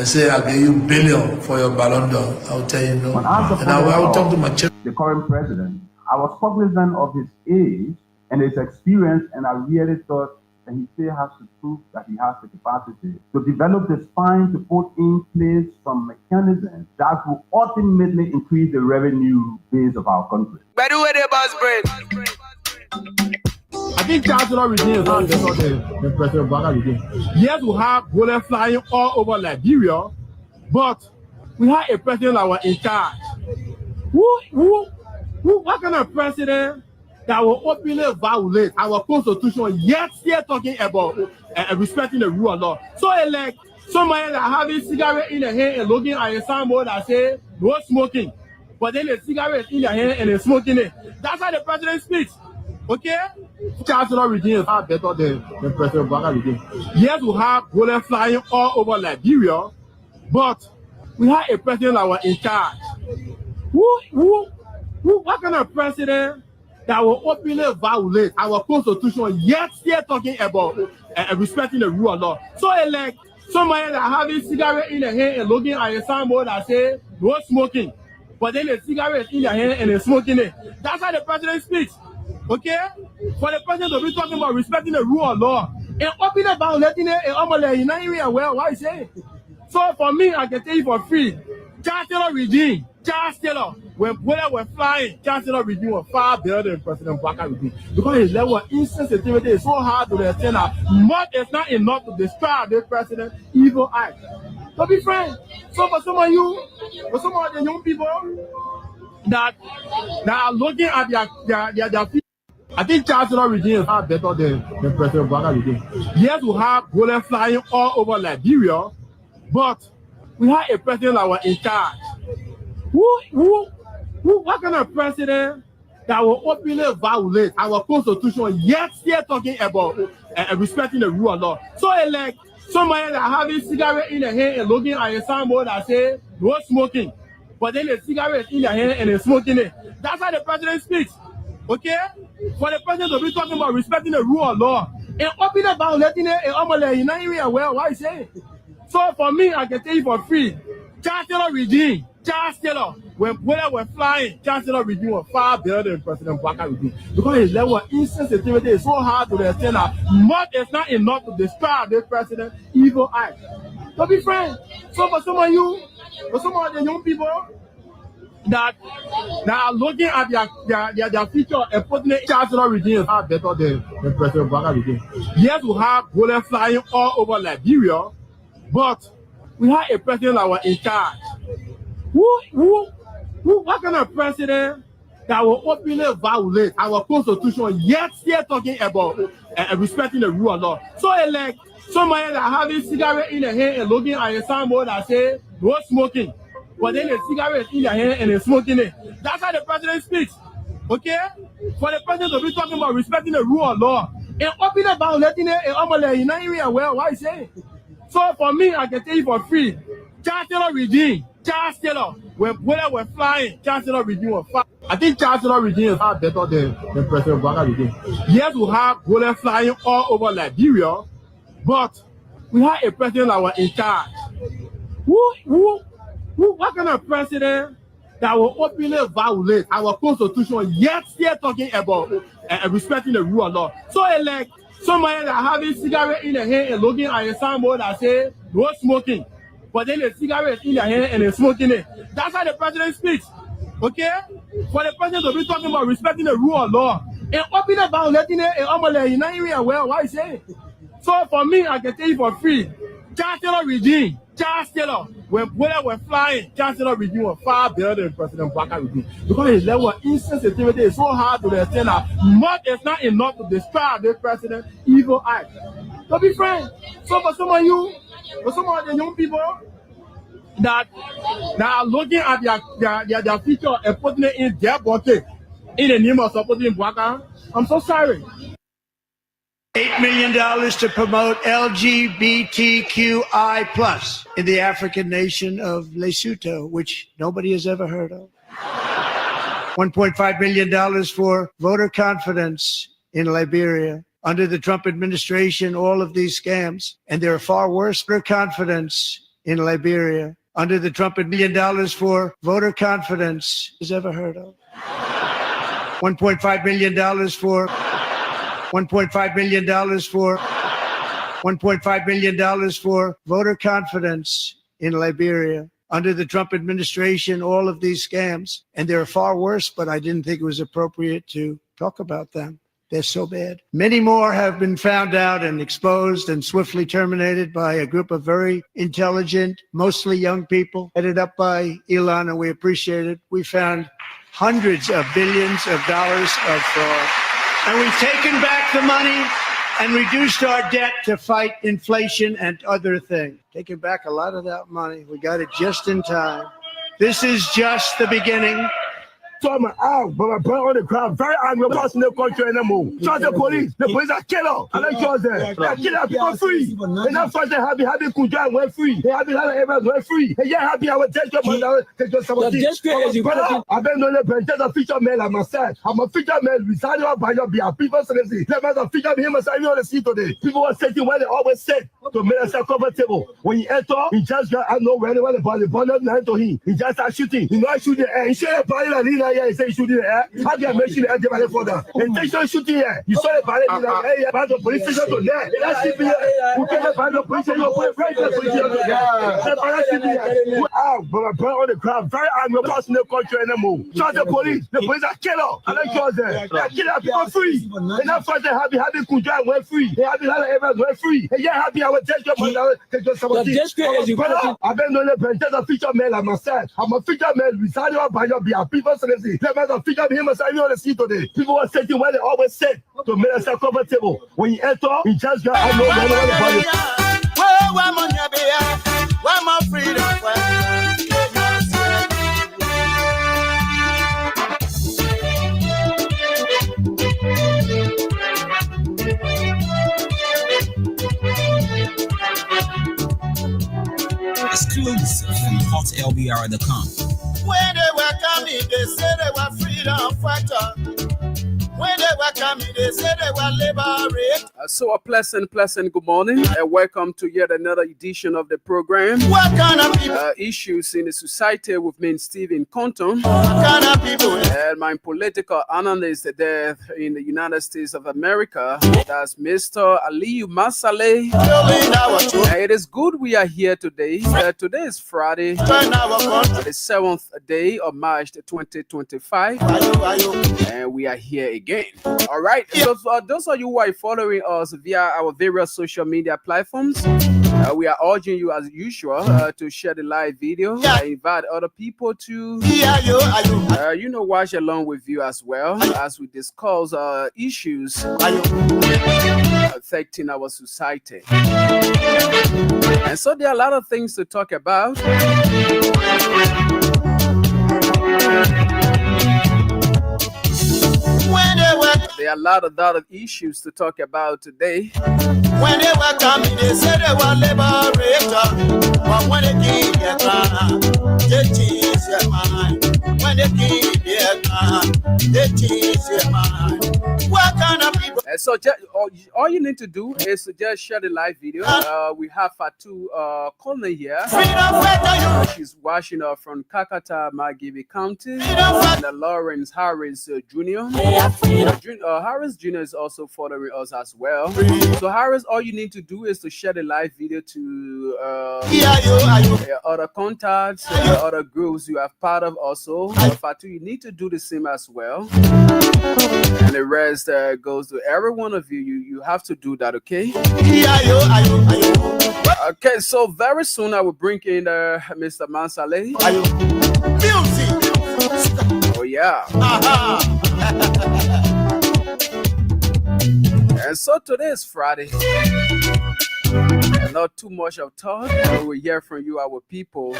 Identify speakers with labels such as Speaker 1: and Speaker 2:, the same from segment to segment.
Speaker 1: and say, I'll give you billion for your Ballon d'Or, I'll tell you no. And I will talk to my children.
Speaker 2: The current president, I was cognizant of his age and his experience, and I really thought that he still has to prove that he has the capacity to develop the spine to put in place some mechanisms that will ultimately increase the revenue base of our country.
Speaker 3: By the way, the boss brain.
Speaker 4: I think Chancellor Regime is not the President Baka Regime. Yes, we have bullets flying all over Liberia, but we have a president that was in charge. What kind of president that will openly violate our constitution, yet still talking about respecting the rule of law? So like somebody that having cigarette in their hand and looking at a signboard that say no smoking, but then the cigarette in their hand and they're smoking it. That's how the president speaks. Okay? Chancellor Regime is far better than President Baka Regime. Yes, we have bullets flying all over Liberia, but we have a president that was in charge. What kind of president that will openly violate our constitution, yet still talking about respecting the rule of law? So like somebody that having cigarette in their hand and looking at a signboard that say no smoking, but then the cigarette in their hand and they're smoking it. That's how the president speaks. Okay? For the president to be talking about respecting the rule of law and openly violating it and almost in Nigeria, well, why is it? So for me, I can tell you for free, Chancellor Regime, when bullets were flying, Chancellor Regime was far better than President Baka Regime because his level of insensitivity is so hard to understand that much is not enough to describe this president's evil eye. So be frank. So for some of you, for some of the young people that are looking at their future, I think Chancellor Regime is far better than President Baka Regime. Yes, we have bullets flying all over Liberia, but we have a president that was in charge. What kind of president that will openly violate our constitution, yet still talking about respecting the rule of law? So like somebody that having cigarette in their hand and looking at a signboard that say no smoking, but then the cigarette in their hand and they're smoking it. That's how the president speaks. Okay? For the president to be talking about respecting the rule of law and openly violating it and almost in Nigeria, well, why is it? So for me, I can tell you for free, Chancellor Regime, when bullets were flying, Chancellor Regime was far better than President Baka Regime because his level of insensitivity is so hard to understand that much is not enough to describe this president's evil eye. So be frank. So for some of you, for some of the young people that are looking at their future and putting it, Chancellor Regime is far better than President Baka Regime. Yes, we have bullets flying all over Liberia, but we have a president that was in charge. What kind of president that will openly violate our constitution, yet still talking about respecting the rule of law? So like somebody that having cigarette in their hand and looking at a signboard that say no smoking, but then the cigarette in their hand and they're smoking it. That's how the president speaks. Okay? For the president to be talking about respecting the rule of law and openly violating it and almost in Nigeria, well, why is it? So for me, I can tell you for free, Chancellor Regime, when bullets were flying, Chancellor Regime was far. I think Chancellor Regime is far better than President Baka Regime. Yes, we have bullets flying all over Liberia, but we have a president that was in charge. What kind of president that will openly violate our constitution, yet still talking about respecting the rule of law? So like somebody that having cigarette in their hand and looking at a signboard that say no smoking, but then the cigarette in their hand and they're smoking it. That's how the president speaks. Okay? For the president to be talking about respecting the rule of law and openly violating it and almost in Nigeria, well, why is it? So for me, I can tell you for free, Chancellor Regime, when bullets were flying, Chancellor Regime was far better than President Baka Regime because his level of insensitivity is so hard to understand that much is not enough to describe this president's evil eye. So be frank. So for some of you, for some of the young people that are looking at their future and putting it in their bucket in the name of supporting Baka, I'm so sorry.
Speaker 5: $8 million to promote LGBTQI+ in the African nation of Lesotho, which nobody has ever heard of. $1.5 million for voter confidence in Liberia. Under the Trump administration, all of these scams, and there are far worse, voter confidence in Liberia under the Trump $1 million for voter confidence is ever heard of. $1.5 million for $1.5 million for $1.5 million for voter confidence in Liberia under the Trump administration, all of these scams. And they're far worse, but I didn't think it was appropriate to talk about them. They're so bad. Many more have been found out and exposed and swiftly terminated by a group of very intelligent, mostly young people, headed up by Elon, and we appreciate it. We found hundreds of billions of dollars of fraud. And we've taken back the money and reduced our debt to fight inflation and other things. Taking back a lot of that money. We got it just in time. This is just the beginning.
Speaker 3: So my out, but my brother on the crowd, very angry about no country anymore. Trust the police are killer. I don't trust them. They kill people free. And that's why they happy Kujan went free. They happy everyone went free. And yeah, happy I would take your money, take your something. Brother, I've been on the just a feature man like myself. I'm a feature man, we signed up by your behalf. People say, let me feature him and say, you on the seat today. People were saying what they always said to make themselves comfortable. When you enter, he just got, I know where the body, not to him. He just started shooting. He not shooting, and he shot a body like he say shooting there. How do you make sure the body for that? Intentional shooting here. You saw the body like, hey, about the police station to there. That's it. Who can have the police station? You put right the police station to there. Out, but my brother on the crowd, very angry about no country anymore. Trust the police are killer. I don't trust them. They kill people free. And that's why they happy Kujan went free. They happy everyone went free. And yeah, happy I would take your money, take your something. Brother, I've been on the just a feature man like myself. I'm a feature man, we signed up by your behalf. People say, let me feature him and say, you on the seat today. People were saying what they always said to make themselves comfortable. When you enter, he just got, I know where the body. Where my freedom?
Speaker 6: Exclusive from hotlbr.com.
Speaker 7: When they were coming, they said they were freedom fighters. When they were coming, they said they were liberators.
Speaker 8: So a pleasant good morning and welcome to yet another edition of the program.
Speaker 7: What kind of people?
Speaker 8: Issues in the society with me, Stephen Compton.
Speaker 7: What kind of people?
Speaker 8: And my political analyst there in the United States of America, that's Mr. Aliyu Masale. It is good we are here today. Today is Friday, the 7th day of March 2025. And we are here again. All right. So for those of you who are following us via our various social media platforms, we are urging you as usual to share the live video, invite other people to watch along with you as well as we discuss issues affecting our society. And so there are a lot of things to talk about. There are a lot of issues to talk about today.
Speaker 7: When they were coming, they said they were liberators. But when they came their ground, they changed their mind. When they came their ground, they changed their mind. What kind of people?
Speaker 8: And so all you need to do is to just share the live video. We have Fatu Conley here. She's watching from Kakata, Magibi County. And Lawrence Harris Jr. Harris Jr. is also following us as well. So Harris, all you need to do is to share the live video to other contacts, other groups you have part of also. Fatu, you need to do the same as well. And the rest goes to every one of you. You have to do that, okay? Okay, so very soon I will bring in Mr. Masale. Oh yeah. And so today is Friday. And not too much of talk. We'll hear from you, our people.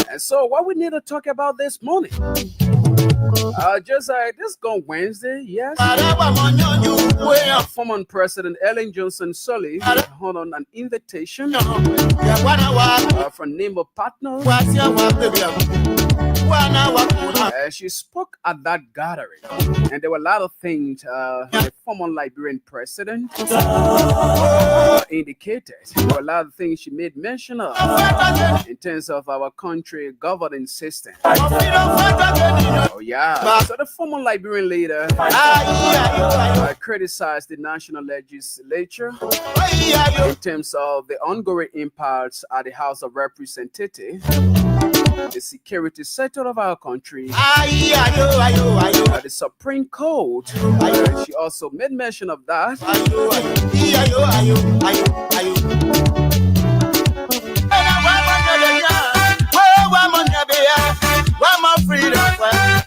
Speaker 8: And so what we need to talk about this morning, this gone Wednesday, yes. Former President Ellen Johnson Sirleaf on an invitation from Nemo Partners She spoke at that gathering, and there were a lot of things the former Liberian president indicated. There were a lot of things she made mention of in terms of our country governing system. Oh yeah. So the former Liberian leader criticized the national legislature in terms of the ongoing impasse at the House of Representatives, the security sector of our country, the Supreme Court. She also made mention of that.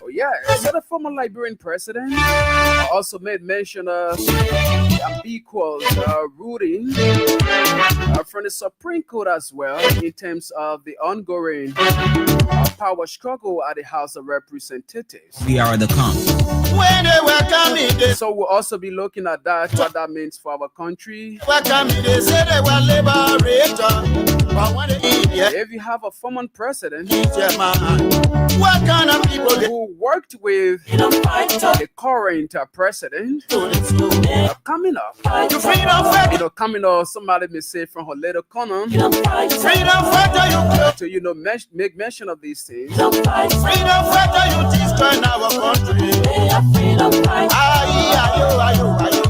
Speaker 8: Oh yeah, so the former Liberian president also made mention of ambiguous ruling from the Supreme Court as well in terms of the ongoing power struggle at the House of Representatives.
Speaker 6: We are the come.
Speaker 7: When they welcome me, they
Speaker 8: So we'll also be looking at that, what that means for our country.
Speaker 7: welcome me, they say they were liberator. But when they eat, yeah,
Speaker 8: If you have a former president
Speaker 7: yeah, man. What kind of people they
Speaker 8: who worked with the current president coming up,
Speaker 7: you freedom fighter,
Speaker 8: coming up, somebody may say from her little corner
Speaker 7: freedom fighter, you
Speaker 8: to make mention of these things.
Speaker 7: freedom fighter, you destroy our country.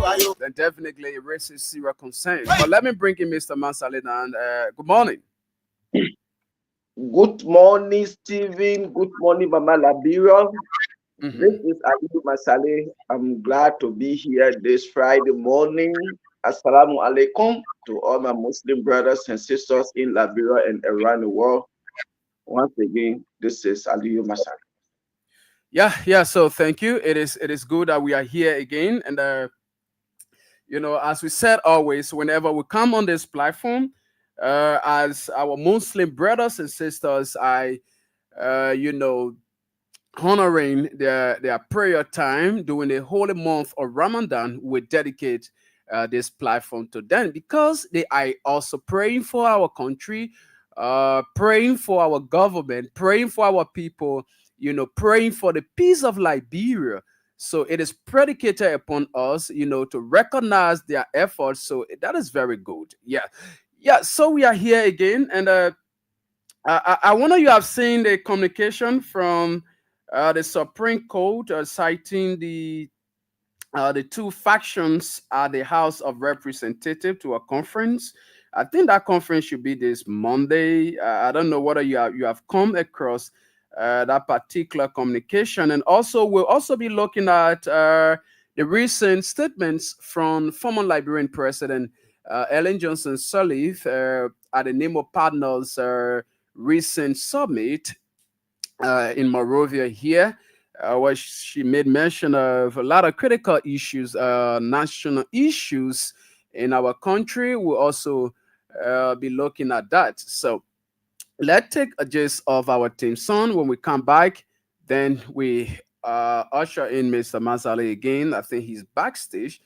Speaker 7: Ayo.
Speaker 8: Then definitely it raises serious concern. But let me bring in Mr. Mansale and good morning.
Speaker 9: Good morning, Stephen. Good morning, Mama Liberia. This is Aliyu Masale. I'm glad to be here this Friday morning. Assalamu alaikum to all my Muslim brothers and sisters in Liberia and around the world. Once again, this is Aliyu Masale.
Speaker 8: Yeah. So thank you. It is good that we are here again. And as we said always, whenever we come on this platform, as our Muslim brothers and sisters, honoring their prayer time during the holy month of Ramadan, we dedicate this platform to them because they are also praying for our country, praying for our government, praying for our people, praying for the peace of Liberia. So it is predicated upon us, to recognize their efforts. So that is very good. Yeah, so we are here again, and I wonder you have seen the communication from the Supreme Court citing the two factions at the House of Representatives to a conference. I think that conference should be this Monday. I don't know whether you have come across that particular communication, and also we'll also be looking at the recent statements from former Liberian President Ellen Johnson Sirleaf at the Nemo Partners recent summit in Monrovia here, where she made mention of a lot of critical issues, national issues in our country. We'll also be looking at that. So let's take a gist of our team song. When we come back, then we usher in Mr. Mansale again. I think he's backstage.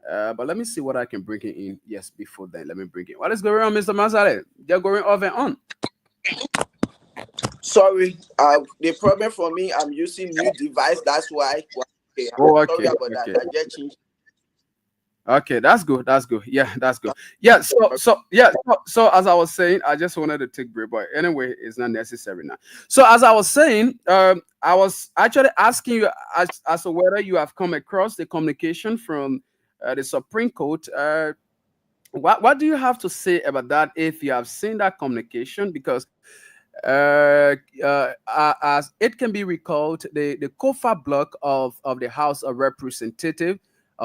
Speaker 8: But let me see what I can bring him in. Yes, before then, let me bring in. What is going on, Mr. Mansale? They're going off and on.
Speaker 9: Sorry, the problem for me, I'm using new device. That's why. Okay,
Speaker 8: Okay,
Speaker 9: sorry about that.
Speaker 8: okay.
Speaker 9: I just changed.
Speaker 8: Okay, that's good. Yeah, that's good. So as I was saying, I just wanted to take break, but anyway, it's not necessary now. So as I was saying, I was actually asking you as to whether you have come across the communication from the Supreme Court. What do you have to say about that if you have seen that communication? Because as it can be recalled, the COFA block of the House of Representatives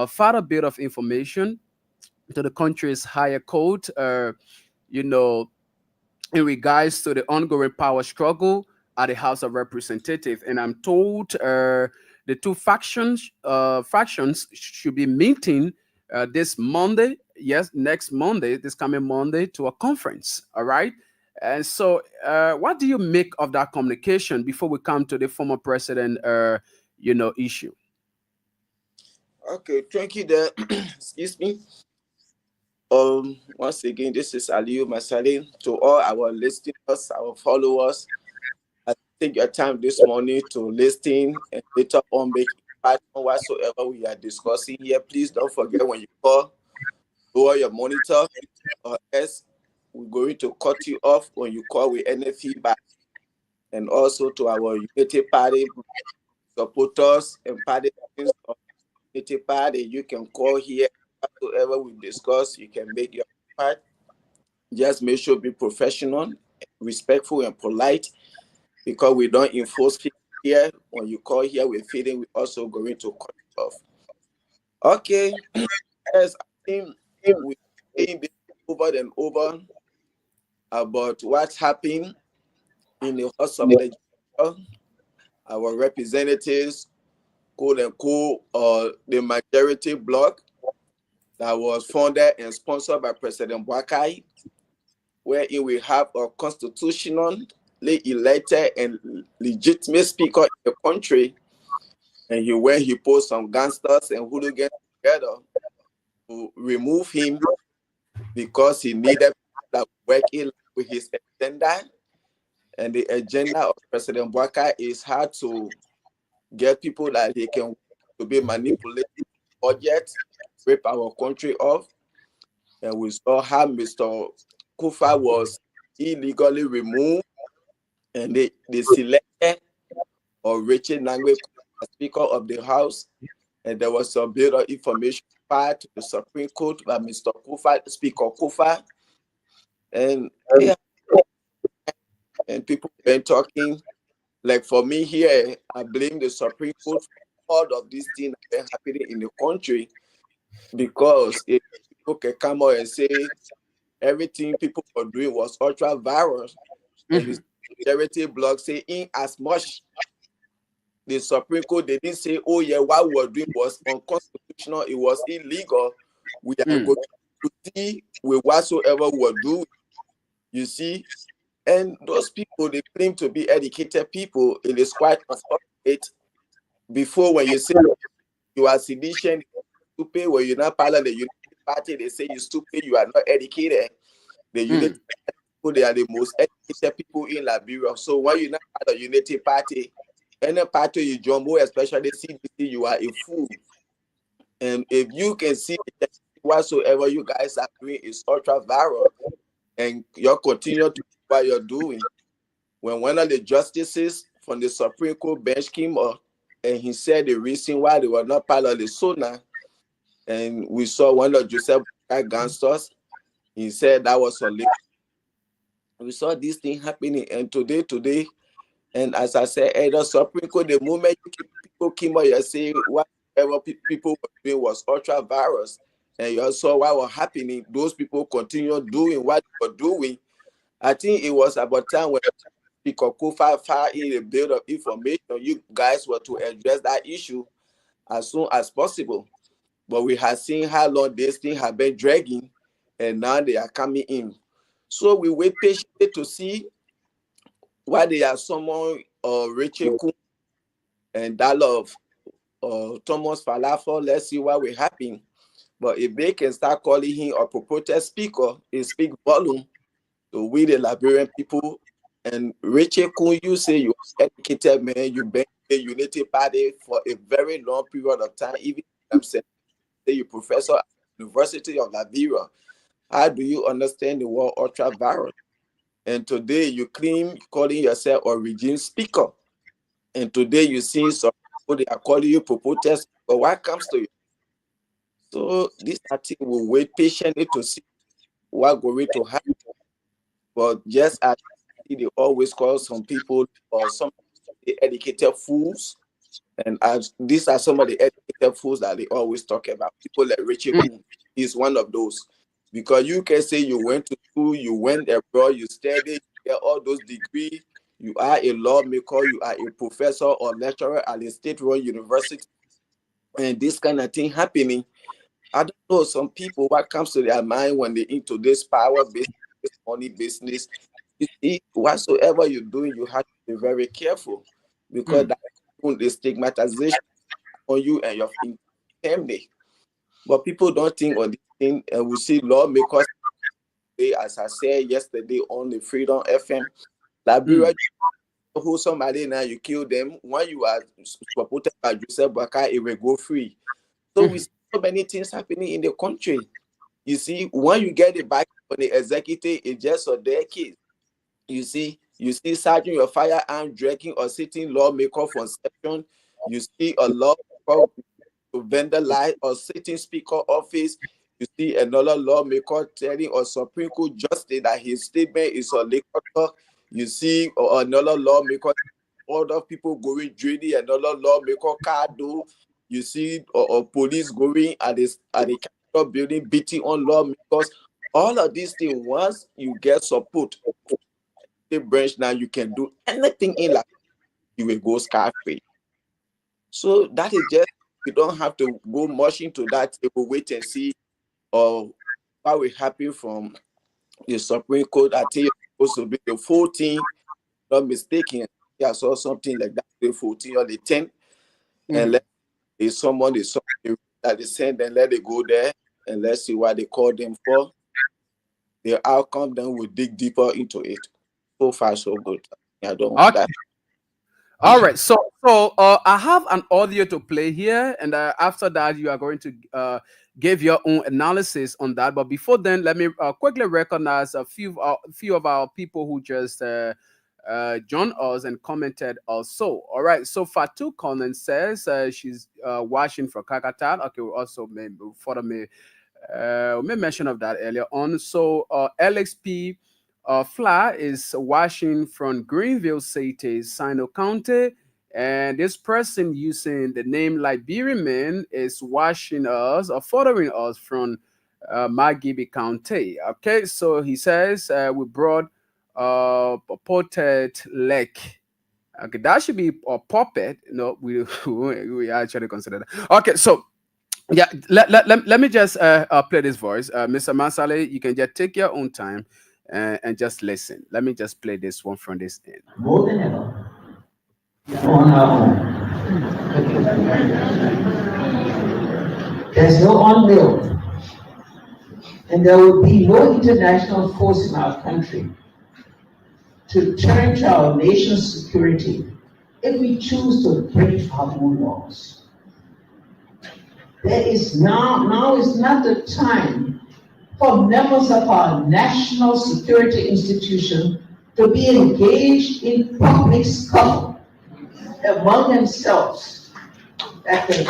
Speaker 8: filed a bit of information to the country's higher court, in regards to the ongoing power struggle at the House of Representatives. And I'm told the two factions should be meeting this Monday, next Monday, this coming Monday, to a conference. All right. And so what do you make of that communication before we come to the former president, issue?
Speaker 9: Okay, thank you there. Excuse me. Once again, this is Aliyu Masale. To all our listeners, our followers, I take your time this morning to listen and later on make impact on whatsoever we are discussing here. Please don't forget when you call, lower your monitor, or else we're going to cut you off when you call with any feedback. And also to our Unity Party supporters and party of Unity Party, you can call here. Whatsoever we discuss, you can make your part. Just make sure be professional, respectful, and polite, because we don't enforce here. When you call here with feeding, we're also going to cut it off. Okay, as I think we're saying this over and over about what's happening in the House of Legislature. Our representatives, quote unquote, the majority bloc that was founded and sponsored by President Boakai, wherein we have a constitutionally elected and legitimate speaker in the country, and he posed some gangsters and hooligans together to remove him because he needed that working with his agenda. And the agenda of President Boakai is how to get people that he can to be manipulated budget, rip our country off. And we saw how Mr. Kufa was illegally removed, and they selected Richard Nangwe as Speaker of the House, and there was some bit of information prior to the Supreme Court by Mr. Kufa, Speaker Kufa, and people been talking. Like for me here, I blame the Supreme Court for all of these things that are happening in the country, because if people can come out and say everything people were doing was ultra virus, and the majority bloc say in as much the Supreme Court, they didn't say, oh yeah, what we were doing was unconstitutional, it was illegal. We are going to see with whatsoever we were doing. You see, and those people, they claim to be educated people. It is quite unfortunate. Before, when you say you are sedition, stupid, when you're not part of the Unity Party, they say you're stupid, you are not educated. The Unity people, they are the most educated people in Liberia. So when you're not part of the Unity Party, any party you join, especially CDC, you are a fool. And if you can see whatsoever you guys are doing is ultra viral, and you continue to do what you're doing, when one of the justices from the Supreme Court bench came up and he said the reason why they were not part of the SONA, and we saw one of Joseph gangsters, he said that was illegal. We saw this thing happening, and today, and as I said, at the Supreme Court, the moment people came out and say whatever people were doing was ultra virus, and you saw what was happening, those people continued doing what they were doing. I think it was about time when Speaker Kufa filed in a bit of information, you guys were to address that issue as soon as possible. But we have seen how long this thing has been dragging, and now they are coming in. So we wait patiently to see why they are someone Richard Kun and that of Thomas Falafel. Let's see what will happen. But if they can start calling him a purported speaker, it speak volume to we the Liberian people. And Richard Kun, you say you are educated man, you've been in the Unity Party for a very long period of time. Even I'm saying you're professor at the University of Liberia. How do you understand the word ultra virus? And today you claim calling yourself a regime speaker. And today you see some people, they are calling you purported speaker. What comes to you? So this thing will wait patiently to see what's going to happen. But just as they always call some people or some educated fools, and as these are some of the educated fools that they always talk about. People like Richard Kun is one of those. Because you can say you went to school, you went abroad, you studied, you get all those degrees, you are a lawmaker, you are a professor or lecturer at a state-run university, and this kind of thing happening. I don't know, some people, what comes to their mind when they're into this power business, money business, you see, whatsoever you're doing, you have to be very careful, because that put the stigmatization on you and your family. But people don't think on this thing, and we see lawmakers, as I said yesterday on the Freedom FM, Liberia who somebody now you kill them, when you are supported by Joseph Boakai, it will go free. So we see so many things happening in the country. You see, when you get it back on the executive, it's just a their case. You see sergeant your firearm dragging or sitting lawmaker for session. You see a lawmaker to vendor lie or sitting speaker office. You see another lawmaker telling a Supreme Court justice that his statement is a liquor talk. You see another lawmaker, other people going drilling, another lawmaker car do. You see police going at the Capitol building beating on lawmakers. All of these things, once you get support, the branch now you can do anything in life, you will go scot-free. So that is just, you don't have to go much into that. You will wait and see what will happen from the Supreme Court. I think it's supposed to be the 14th, not mistaken. I saw something like that, the 14th or the 10th. And let someone that they send and let it go there and let's see what they call them for. The outcome, then we'll dig deeper into it. So far, so good. I don't want that.
Speaker 8: All right. So I have an audio to play here, and after that, you are going to give your own analysis on that. But before then, let me quickly recognize a few of our people who just joined us and commented also. All right. So Fatu Collins says she's watching from Kakatan. Okay, we also made mention of that earlier on. So LXP Fla is watching from Greenville City, Sino County, and this person using the name Liberian Man is watching us or following us from Magibi County. Okay, so he says we brought Potted Lake. Okay, that should be a puppet. No, we actually consider that. Okay, so yeah, let me just play this voice. Mr. Masale, you can just take your own time and just listen. Let me just play this one from this end.
Speaker 10: More than ever, on our own. There's no unwill, and there will be no international force in our country to turn to our nation's security if we choose to break our own laws. There is now is not the time for members of our national security institution to be engaged in public scuffle among themselves that can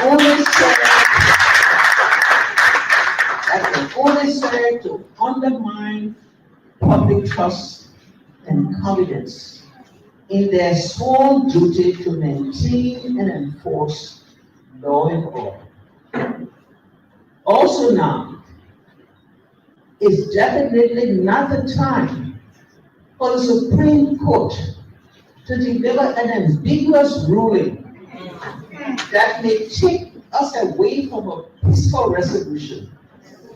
Speaker 10: only serve to undermine public trust and confidence in their sworn duty to maintain and enforce law and order. Also now is definitely not the time for the Supreme Court to deliver an ambiguous ruling that may take us away from a peaceful resolution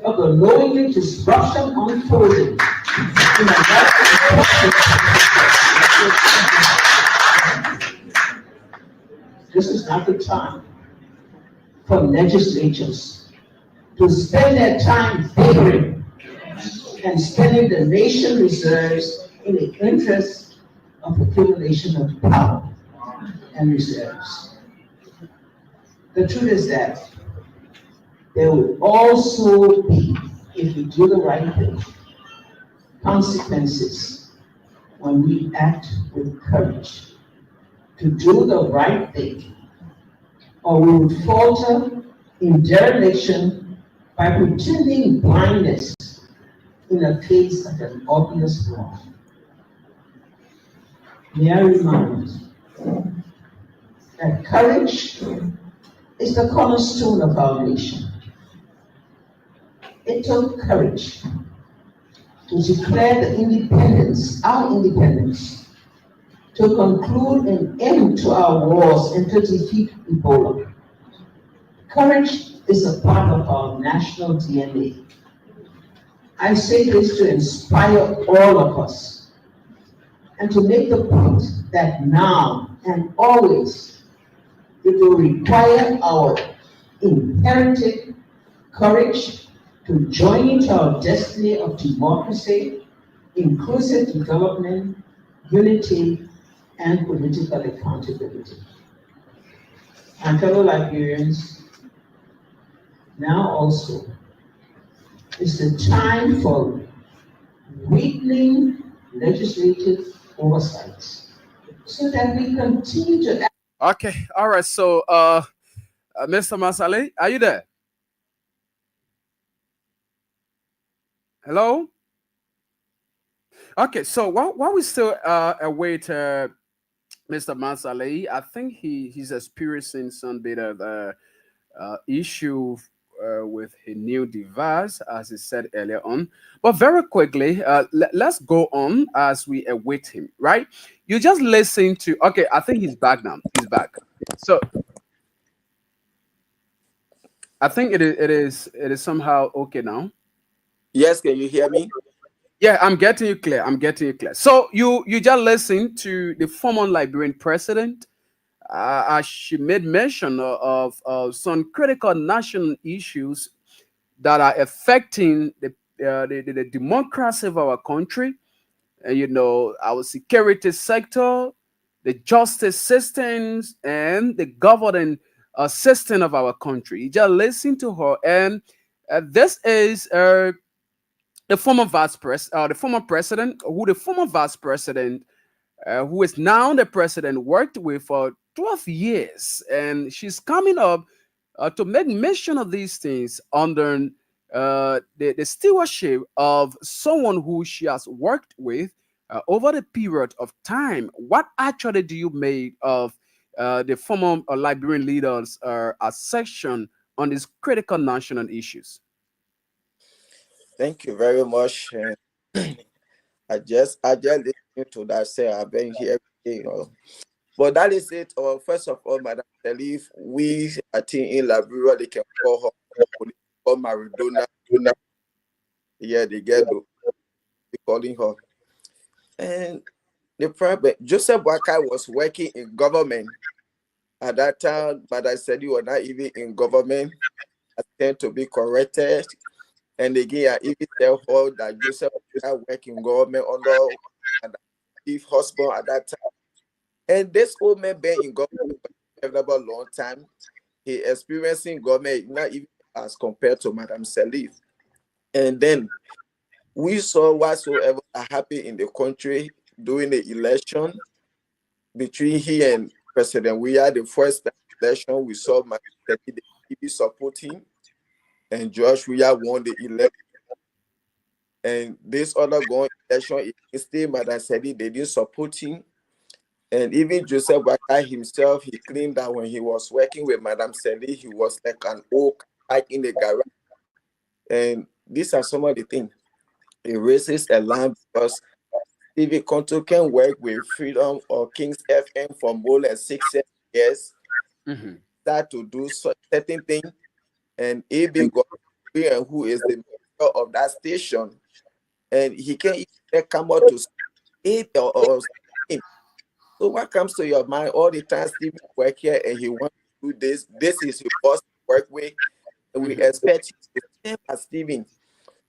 Speaker 10: of the knowingly disruption unfolding in This is not the time for legislatures to spend their time favoring and spending the nation reserves in the interest of accumulation of power and reserves. The truth is that there will also be, if we do the right thing, consequences when we act with courage to do the right thing, or we would falter in dereliction by pretending blindness in the face of an obvious wrong. May I remind that courage is the cornerstone of our nation. It took courage to declare the independence, our independence, to conclude an end to our wars and to defeat Ebola. Courage is a part of our national DNA. I say this to inspire all of us and to make the point that now and always it will require our imperative courage to join into our destiny of democracy, inclusive development, unity, and political accountability. And fellow Liberians, now also is the time for weakening legislative oversights so that we continue to.
Speaker 8: Okay, all right. So, Mr. Masale, are you there? Hello? Okay, so while we still await Mr. Masale, I think he's experiencing some bit of issue with a new device, as he said earlier on. But very quickly, let's go on as we await him, right? You just listen to, okay, I think he's back now. He's back. So I think it is somehow okay now.
Speaker 9: Yes, can you hear me?
Speaker 8: Yeah, I'm getting you clear. I'm getting you clear. So you just listened to the former Liberian president. She made mention of some critical national issues that are affecting the democracy of our country. Our security sector, the justice systems, and the governing system of our country. You just listen to her, and this is the former president, who is now the president, worked with for 12 years, and she's coming up to make mention of these things under the stewardship of someone who she has worked with over the period of time. What actually do you make of the former Liberian leaders' section on these critical national issues?
Speaker 9: Thank you very much. I just listened to that. Say I've been here, But that is it. First of all, Madam Salif, we I think in Liberia they can call her Maradona. Yeah, they get calling her. And the problem, Joseph Boakai was working in government at that time, but I said you were not even in government. I tend to be corrected. And again, I even tell her that Joseph Boakai worked in government under his husband at that time. And this old man been in government for a long time. He experiencing government not even as compared to Madam Salif. And then we saw whatsoever happened in the country during the election between he and President. We had the first election. We saw Madam Salif supporting, and Josh Weah won the election. And this other going election, still Madam Salif, they didn't support him. And even Joseph Boakai himself, he claimed that when he was working with Madam Salif, he was like an oak like in the garage. And these are some of the things. It raises alarm because TV Conto can work with Freedom or Kings FM for more than 6 years. Start to do certain things. And AB Godwin, who is the mayor of that station, and he can't even come out to speak or something. So what comes to your mind all the time? Stephen work here and he wants to do this. This is your boss to work with. And we expect you to stay as Stephen.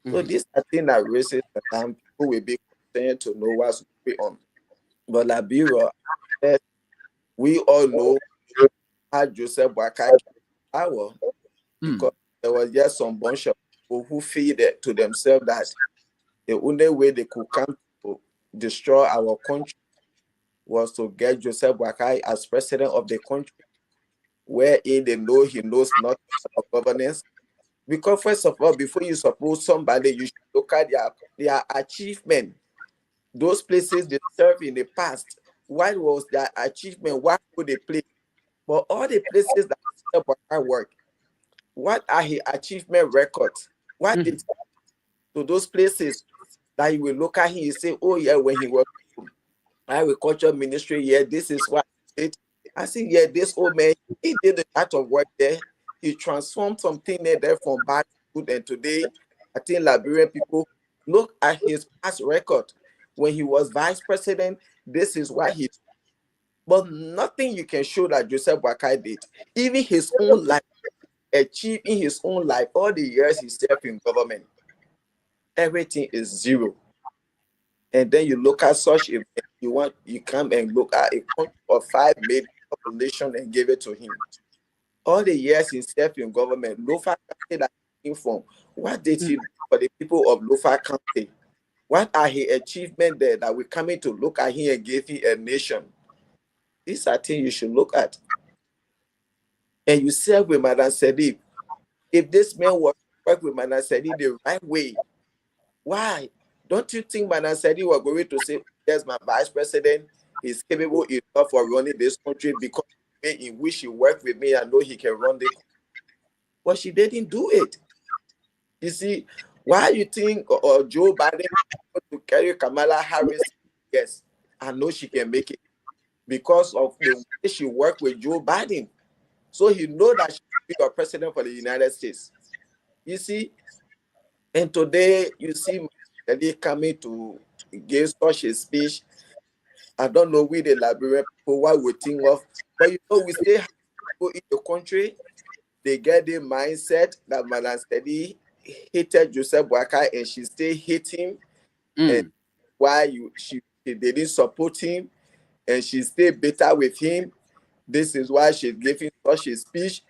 Speaker 9: So this I think that raises the time people will be concerned to know what's going on. But Liberia, we all know how Joseph Boakai power because there was just some bunch of people who feel that to themselves that the only way they could come to destroy our country was to get Joseph Boakai as president of the country, wherein they know he knows nothing about governance. Because first of all, before you support somebody, you should look at their achievement. Those places they served in the past, what was their achievement? What could they play? But all the places that Joseph Boakai worked, what are his achievement records? What did to those places that you will look at him and say, oh yeah, when he was agriculture ministry, yeah, this is what it. I see, yeah, this old man, he did a lot of work there. He transformed something there from bad to good. And today, I think Liberian people look at his past record. When he was vice president, this is what he did. But nothing you can show that Joseph Boakai did. Even his own life, achieved in his own life, all the years he served in government, everything is zero. And then you look at such event, you come and look at a country of 5 million population and give it to him. All the years he served in government, Lofa County that he came from, what did he do for the people of Lofa County? What are his achievements there that we're coming to look at him and give him a nation? These are things you should look at. And you serve with Madam Sadiq. If this man was work with Madam Sadiq the right way, why? Don't you think Madam Sadiq was going to say, yes, my vice president is capable enough for running this country because the way in which he worked with me, I know he can run the country. But she didn't do it. You see, why you think Joe Biden to carry Kamala Harris? Yes, I know she can make it because of the way she worked with Joe Biden. So he know that she will be a president for the United States. You see, and today you see they coming to give such a speech. I don't know where the Liberian people what we think of, but you know we still have people in the country. They get the mindset that Madam Sadiq hated Joseph Boakai and she still hate him. And why she didn't support him and she stay bitter with him. This is why she's giving such a speech.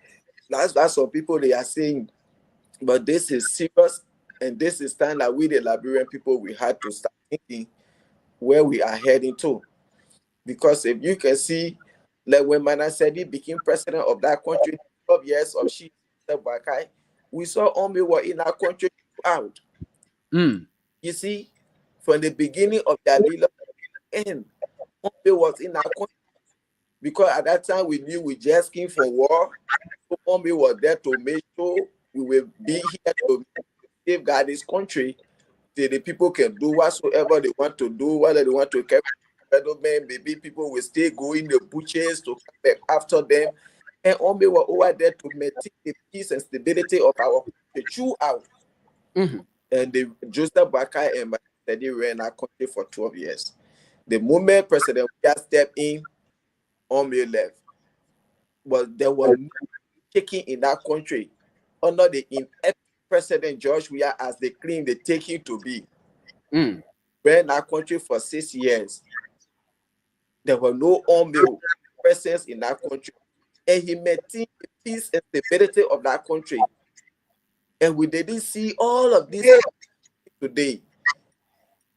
Speaker 9: That's what some people they are saying. But this is serious, and this is time that we, the Liberian people, we had to start thinking where we are heading to. Because if you can see, like when Madam Sadiq became president of that country, 12 years of she, we saw Ombe were in our country out. You see, from the beginning of their leader end, Ombe was in our country. Because at that time we knew we just came for war. So Ombe was there to make sure we will be here to safeguard this country till the people can do whatsoever they want to do, whether they want to carry development, maybe people will stay going the butchers to come back after them. And Ombe were over there to maintain the peace and stability of our country throughout. And Joseph Boakai and Sadiq ran our country for 12 years. The moment President Weah stepped in, Ombe left. But there was no taking in that country under the ineffective President George Weah as they claim they take him to be. Ran our country for 6 years. There were no Ombe presence in that country. And he maintained the peace and stability of that country. And we didn't see all of this today.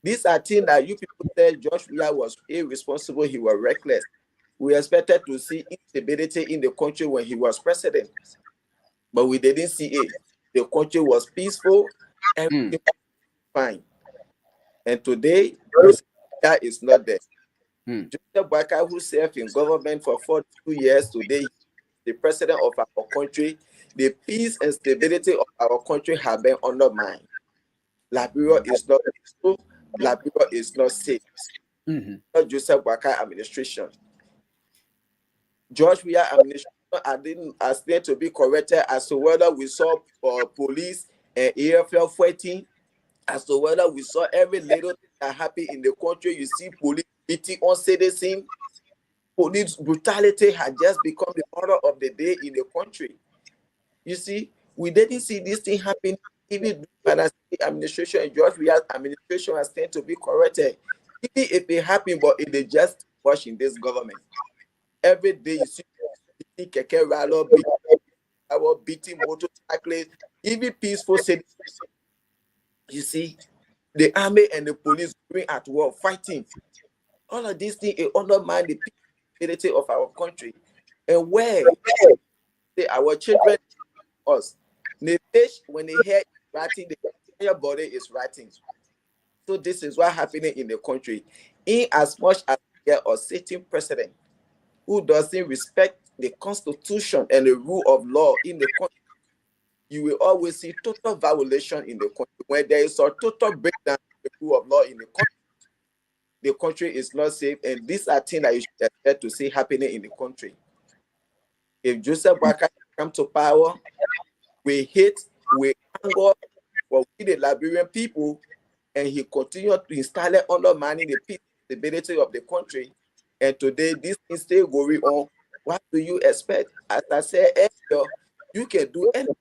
Speaker 9: These are things that you people said George Weah was irresponsible, he was reckless. We expected to see instability in the country when he was president. But we didn't see it. The country was peaceful, everything was fine. And today, that is not there. Joseph Boakai, who served in government for 42 years, today the president of our country, the peace and stability of our country have been undermined. Liberia is not peaceful. Liberia is not safe. Not Joseph Boakai administration. George Weah administration, I didn't ask to be corrected as to whether we saw police and AFL fighting, as to whether we saw every little thing that happened in the country. You see police beating on citizens. Police brutality had just become the order of the day in the country. You see, we didn't see this thing happen even during the administration, and George Weah's administration has tended to be corrected. Even if it happened, but it is just watching this government. Every day you see keke rally, beating motorcyclists, even peaceful citizens. You see, the army and the police going at war, fighting. All of these things undermine the stability of our country. And where our children, us, they fish when they hear writing, the entire body is writing. So this is what happening in the country. In as much as there are sitting president who doesn't respect the constitution and the rule of law in the country, you will always see total violation in the country. When there is a total breakdown of the rule of law in the country is not safe, and these are things that you should expect to see happening in the country. If Joseph Boakai come to power, we hate, we anger for the Liberian people, and he continued to install it undermining the peace and stability of the country. And today, this is still going on. What do you expect? As I said earlier, you can do anything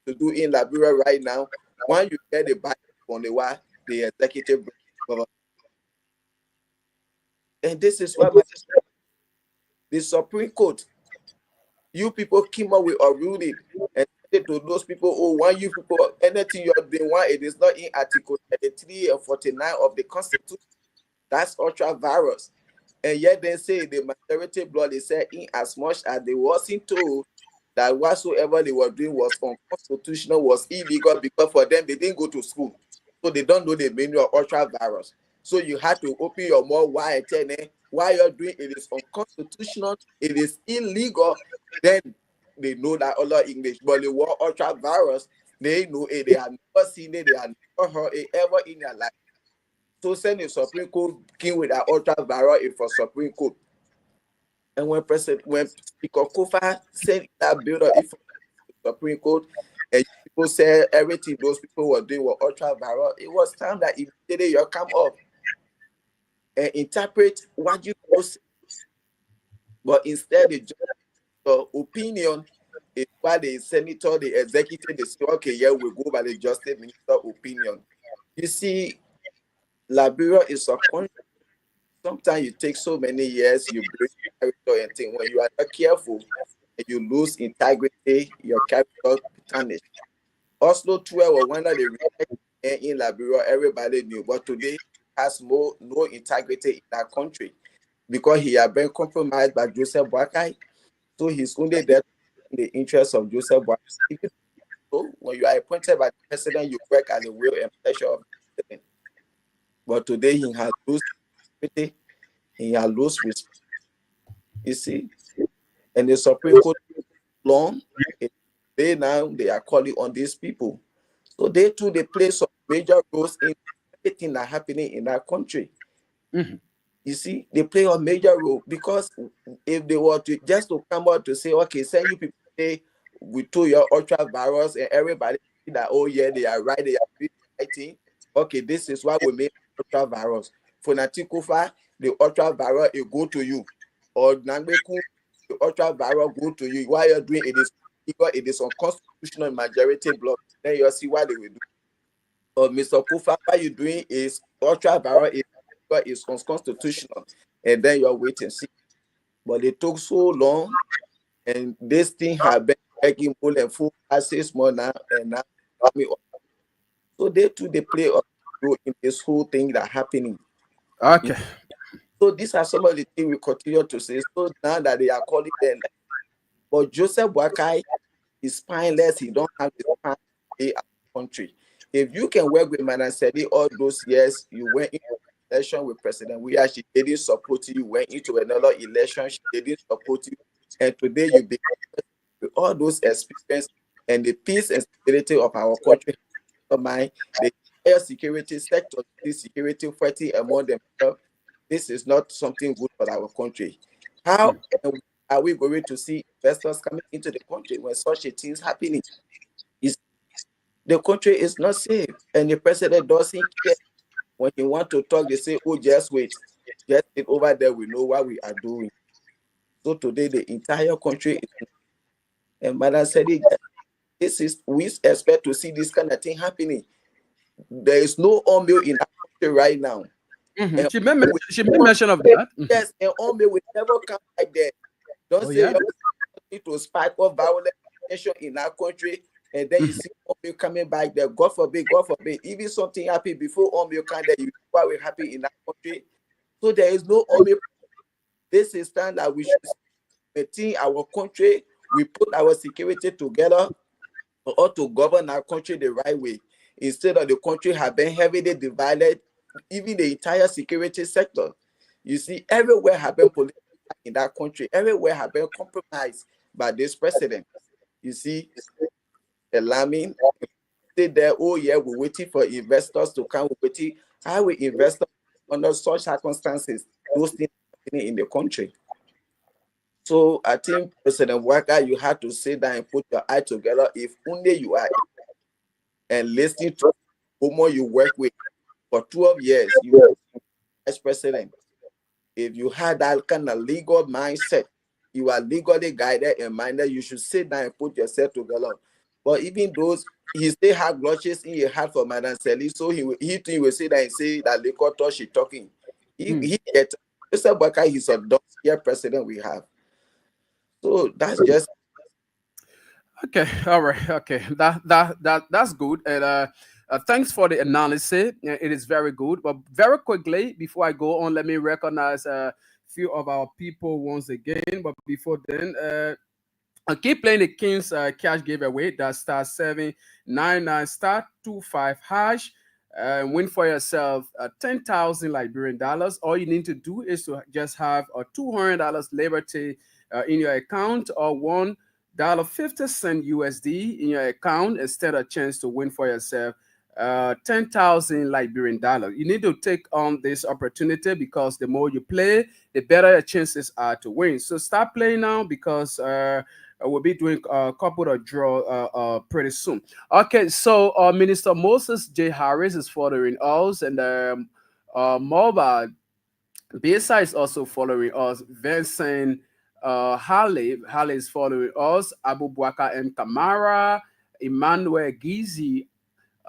Speaker 9: to do in Liberia right now when you get the back on the executive government. And this is why the Supreme Court, you people came up with a ruling and said to those people, oh, why you people, anything you're doing, why it is not in Article 33 and 49 of the Constitution. That's ultra virus. And yet they say the majority blood is said in as much as they wasn't told that whatsoever they were doing was unconstitutional, was illegal, because for them they didn't go to school. So they don't know the meaning of ultra virus. So you had to open your mouth wide and tell them why you're doing it is unconstitutional, it is illegal. Then they know that all English, but the word ultra virus, they know it, they have never seen it, they have never heard it ever in their life. So send the Supreme Court came with that ultra virus for Supreme Court. And when Speaker Kofa sent that bill to the Supreme Court, and people said everything those people were doing were ultra virus, it was time that immediately you come up and interpret what you say. But instead, the opinion is what the senator, the executive, they say, okay, yeah, we'll go by the justice minister opinion. You see, Liberia is a country. Sometimes you take so many years, you break your character and things. When you are not careful and you lose integrity, your character tarnished. Oslo 12 was one of the in Liberia, everybody knew, but today has no integrity in that country because he had been compromised by Joseph Boakai. So he's only there in the interest of Joseph Boakai. So when you are appointed by the president, you work as a will and pleasure of the president. But today he has lost equity, he has lost respect. You see, and the Supreme Court long, they are calling on these people. So they too they play some major roles in everything that's happening in that country.
Speaker 8: Mm-hmm.
Speaker 9: You see, they play a major role because if they were to just to come out to say, okay, send you people say we told your ultra virus and everybody that oh yeah, they are right, they are fighting. Okay, this is why we made ultra virus. For Natikofa, the ultra virus it go to you. Or Nangbeku, the ultra virus go to you. Why you're doing it is because it is unconstitutional majority block. Then you'll see what they will do. Or Mr. Kofa, what you're doing is ultra virus is unconstitutional. And then you're waiting see. But it took so long, and this thing have been taking full and full 6 months now, and now so they too they play a role in this whole thing that happening.
Speaker 8: Okay.
Speaker 9: So these are some of the things we continue to say. So now that they are calling them, but Joseph Boakai is spineless. He don't have the spine in the country. If you can work with Manasseh all those years, you went into election with President Weah, she didn't support you. You went into another election, she didn't support you, and today you become with all those experiences and the peace and stability of our country. The entire security sector, the security fighting among themselves. This is not something good for our country. How are we going to see investors coming into the country when such a thing is happening? The country is not safe, and the president doesn't care. When he wants to talk, they say, oh, just wait. Just sit over there, we know what we are doing. So today, the entire country is, and Madam said it, we expect to see this kind of thing happening. There is no oil mill in that country right now.
Speaker 8: Mm-hmm. She made mention of that.
Speaker 9: Yes, and oil mill will never come like that. Don't say it will spike up violent in our country, and then you see oil mill coming back there. God forbid. Even something happen before oil mill come there, you know what will happen in that country. So there is no oil mill. This is time that we should maintain our country. We put our security together or to govern our country the right way. Instead of the country have been heavily divided, even the entire security sector. You see, everywhere have been political in that country. Everywhere have been compromised by this president. You see, alarming. Say there, oh yeah, we're waiting for investors to come. We're waiting. How will investors under such circumstances those things happening in the country? So I think President Walker, you have to sit down and put your eye together. If only you are and listening to whom you work with for 12 years, you are as president. If you had that kind of legal mindset, you are legally guided and minded, you should sit down and put yourself together. But even those, he still had grudges in his heart for Madam Sally, so he will say that and say that Lekoto she talking. He get Mr. Baka is a dossier president we have. So that's just
Speaker 8: Okay, all right, okay. That's good. And thanks for the analysis. It is very good. But very quickly, before I go on, let me recognize a few of our people once again. But before then, I keep playing the King's cash giveaway. That's *799 *25#. Win for yourself 10,000 Liberian dollars. All you need to do is to just have a $200 Liberty in your account, or $1.50 USD in your account, instead of a chance to win for yourself 10,000 Liberian dollars. You need to take on this opportunity, because the more you play, the better your chances are to win. So start playing now, because we'll be doing a couple of draw pretty soon. Okay, so Minister Moses J. Harris is following us, and Mobile Besa is also following us. Vincent Hale is following us. Abu Bakar M. Kamara, Emmanuel Gizi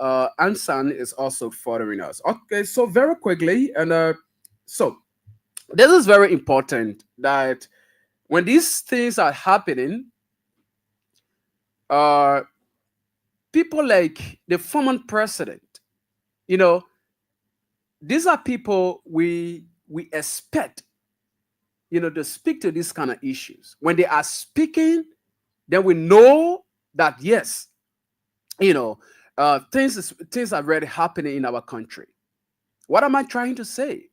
Speaker 8: Ansan is also following us. Okay, so very quickly, and so this is very important, that when these things are happening, people like the former president, you know, these are people we expect, you know, to speak to these kind of issues. When they are speaking, then we know that, yes, you know, things are already happening in our country. What am I trying to say?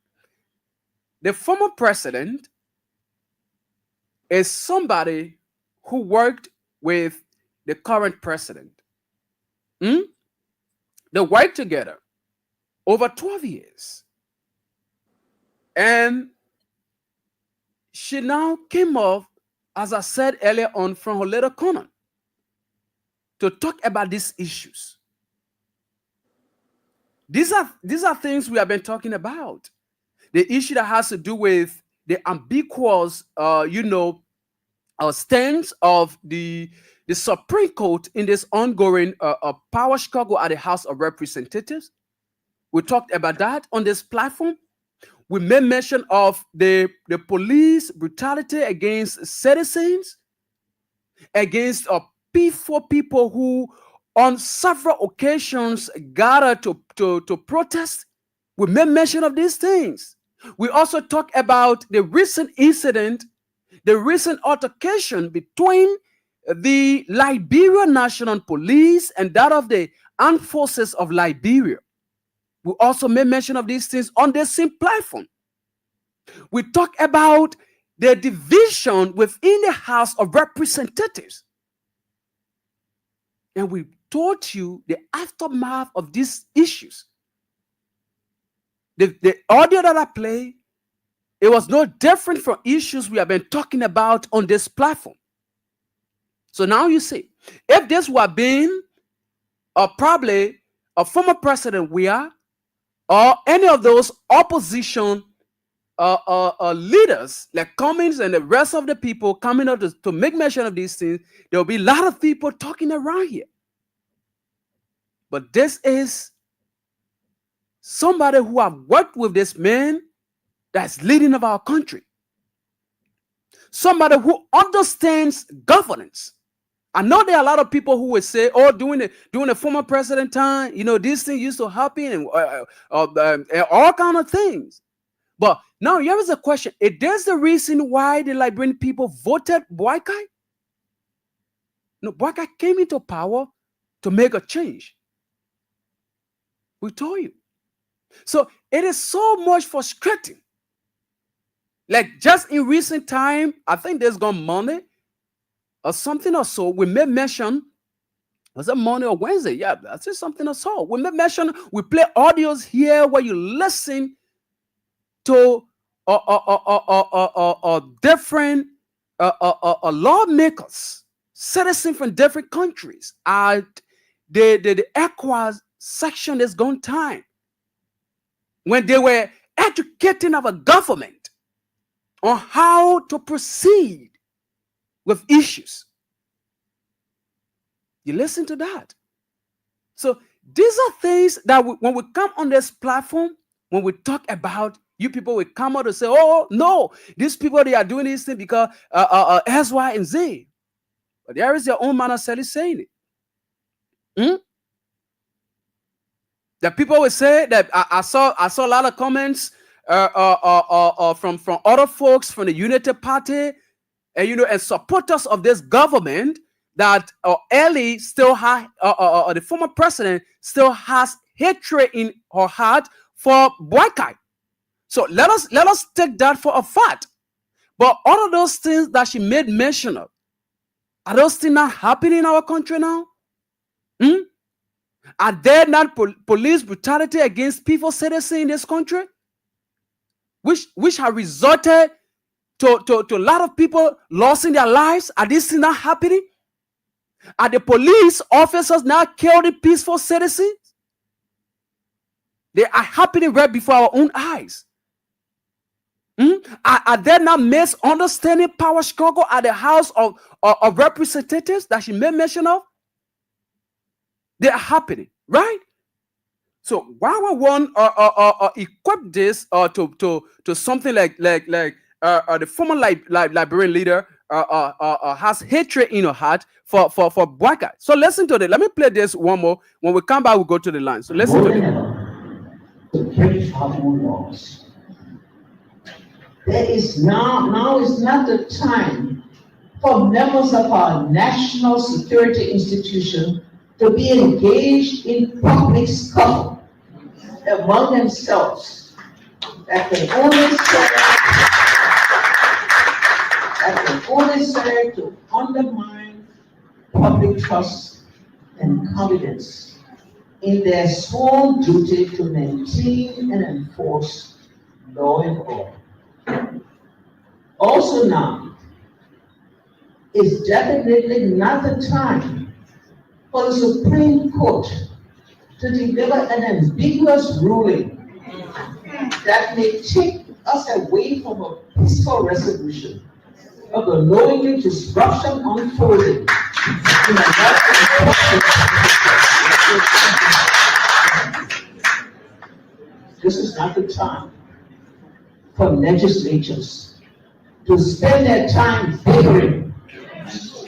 Speaker 8: The former president is somebody who worked with the current president. They worked together over 12 years. And she now came up, as I said earlier on, from her little corner to talk about these issues. These are things we have been talking about. The issue that has to do with the ambiguous, stance of the Supreme Court in this ongoing power struggle at the House of Representatives. We talked about that on this platform. We made mention of the police brutality against citizens, against peaceful people who on several occasions gathered to protest. We made mention of these things. We also talked about the recent incident, the recent altercation between the Liberian National Police and that of the Armed Forces of Liberia. We also made mention of these things on the same platform. We talk about the division within the House of Representatives. And we told you the aftermath of these issues. The audio that I play, it was no different from issues we have been talking about on this platform. So now you see, if this were being probably a former president or any of those opposition leaders like Cummings and the rest of the people coming up to make mention of these things, there will be a lot of people talking around here. But this is somebody who have worked with this man that's leading of our country. Somebody who understands governance. I know there are a lot of people who would say, "Oh, during the former president time, you know, these things used to happen and all kind of things." But now here is a question: is this the reason why the Liberian people voted Boakai? No, Boakai came into power to make a change. We told you. So it is so much frustrating. Like just in recent time, I think there's gone Monday or something or so. We made mention, was it Monday or Wednesday? Yeah, that's just something or so. We made mention, we play audios here where you listen to different lawmakers, citizens from different countries at the ECOWAS section that's gone time, when they were educating our government on how to proceed with issues. You listen to that. So these are things that when we come on this platform, when we talk about, You people will come out and say, oh, no, these people, they are doing this thing because S, Y, and Z. But there is your own man saying it. The people will say that I saw a lot of comments from other folks from the Unity Party, and and supporters of this government, that Ellie still has, the former president still has hatred in her heart for Boakai. So let us take that for a fact. But all of those things that she made mention of, are those things not happening in our country now? Are there not police brutality against people citizens in this country, which have resulted to a lot of people losing their lives? Are these things not happening? Are the police officers now killing peaceful citizens? They are happening right before our own eyes. Are there not misunderstanding power struggle at the House of Representatives that she made mention of? They are happening, right? So why we want equip this to something like the former Liberian leader has hatred in her heart for black guys. So listen to this. Let me play this one more. When we come back, we'll go to the line. So listen to this.
Speaker 10: To break our own laws. There is now is not the time for members of our national security institution to be engaged in public scuffle among themselves that can only serve to undermine public trust and confidence in their sworn duty to maintain and enforce law and order. Also now is definitely not the time for the Supreme Court to deliver an ambiguous ruling that may take us away from a peaceful resolution of the knowingly disruption unfolding in This is not the time for legislatures to spend their time bickering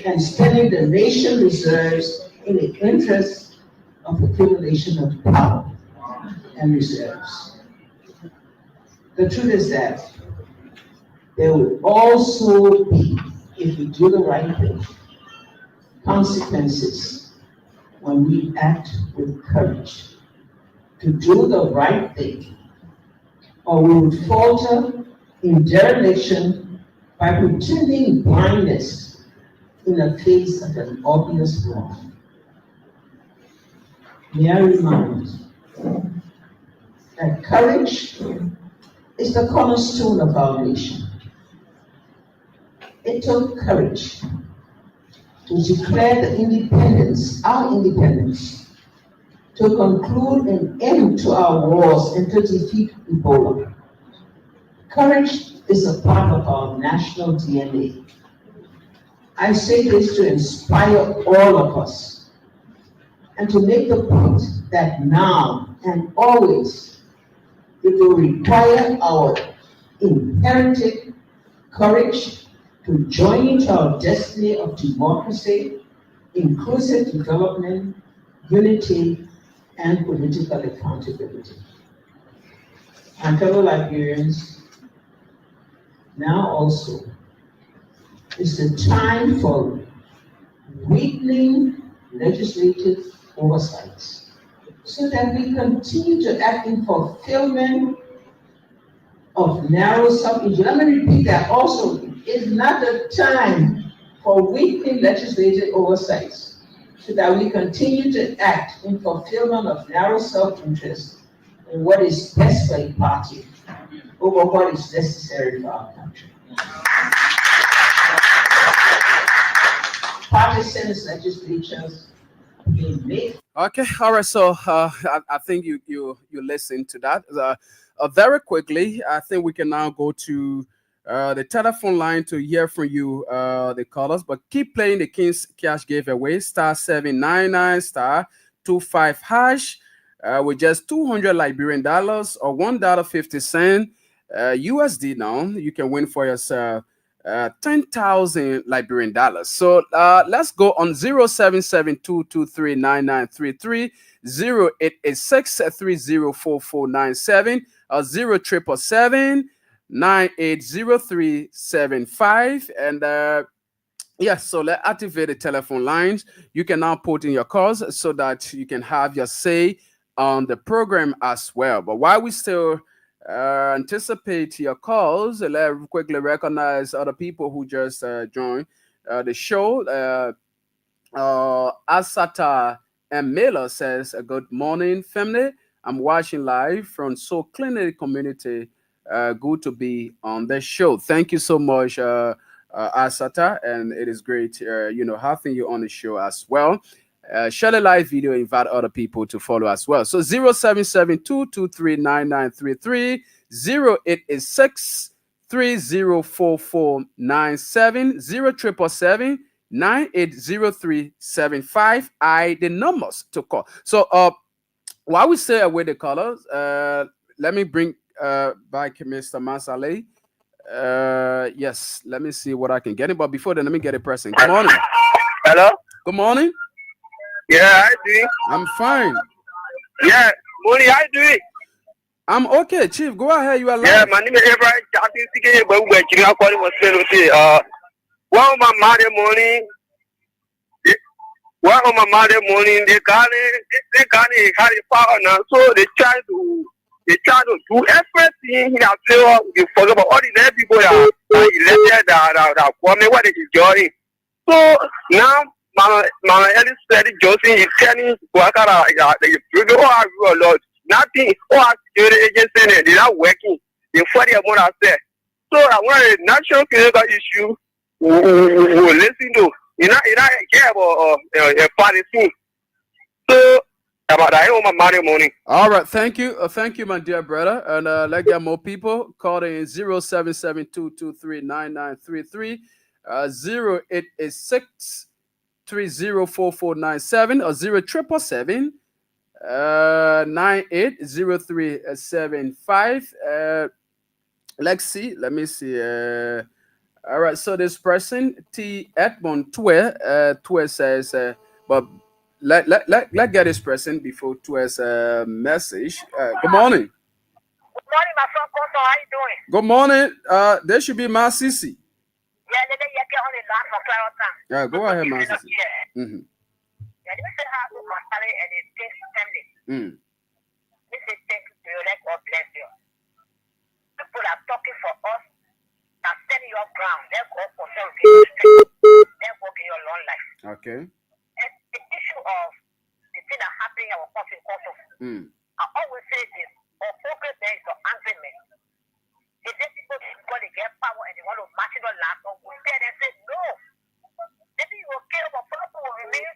Speaker 10: and spending the nation reserves in the interest of accumulation of power and reserves. The truth is that there will also be, if we do the right thing, consequences when we act with courage to do the right thing, or we would falter in dereliction by pretending blindness in the face of an obvious wrong. May I remind that courage is the cornerstone of our nation. It took courage to declare the independence, our independence, to conclude an end to our wars and to defeat Ebola. Courage is a part of our national DNA. I say this to inspire all of us and to make the point that now and always it will require our inherited courage to join into our destiny of democracy, inclusive development, unity, and political accountability. And fellow Liberians, now also is the time for weakening legislative oversights so that we continue to act in fulfillment of narrow sub-issues. Let me repeat that also. It's not the time for weakening legislative oversights so that we continue to act in fulfillment of narrow self-interest and what is best for a party over what is necessary for our country. Partisan legislatures may make.
Speaker 8: Okay, all right. So I think you listened to that. Very quickly, I think we can now go to the telephone line to hear from you, the callers. But keep playing the King's Cash giveaway, *799 *25# with just $200 Liberian or $1.50. USD now. You can win for yourself 10,000 Liberian dollars. So let's go on 0772239933, 0886304497, or 0777980375. And yes, so let's activate the telephone lines. You can now put in your calls so that you can have your say on the program as well. But while we still anticipate your calls, let's quickly recognize other people who just joined the show. Asata M. Miller says, good morning, family. I'm watching live from So Clinic Community. Good to be on the show. Thank you so much, Asata, and it is great, having you on the show as well. Share the live video, invite other people to follow as well. So 0772239933, 0886304497, 077780375. The numbers to call. So while we stay away the callers, let me bring back Mr. Masale. Yes, let me see what I can get him. But before then, let me get a person. Good morning.
Speaker 3: Hello?
Speaker 8: Good morning.
Speaker 3: Yeah, how you doing?
Speaker 8: I'm fine.
Speaker 3: Yeah, morning, how you doing?
Speaker 8: I'm okay, Chief. Go ahead. You are live.
Speaker 3: Yeah, my name is Abraham. I think we're calling was one of my mother morning. One of my mother morning, they got it power now, so they try to do everything in our favor. They forget about all the other people that elected that come what they enjoy. So now my eldest said Johnson is telling Wakara the Lord. Nothing all security agencies they are working. They for the amount I said. So I want a national clinical issue we listen to. You know care about a party thing. So about that on my money.
Speaker 8: All right, thank you, my dear brother, and let's get more people. Call in 0772239933, 0886304497, or 077780375. Let me see. All right, so this person, T. Edmond Tue says, but let get this person before Tue's message. Good morning.
Speaker 11: Good morning, my friend Koto. How you doing?
Speaker 8: Good morning. There should be Ma Sisi.
Speaker 11: Yeah, they get on the land for Clarence.
Speaker 8: Yeah, go ahead, Ma Sisi.
Speaker 11: Yeah, let me say how to Masale and his family. This is thank you to you. Let God bless you. People are talking for us. Are standing your ground. Let God for them. Let God give your long life.
Speaker 8: Okay.
Speaker 11: And the issue of the thing that happened in our country, I always say this: or focus there is your argument. If these people want to get power and they want to match it on land, or we there and say no. Maybe you will care about people will remain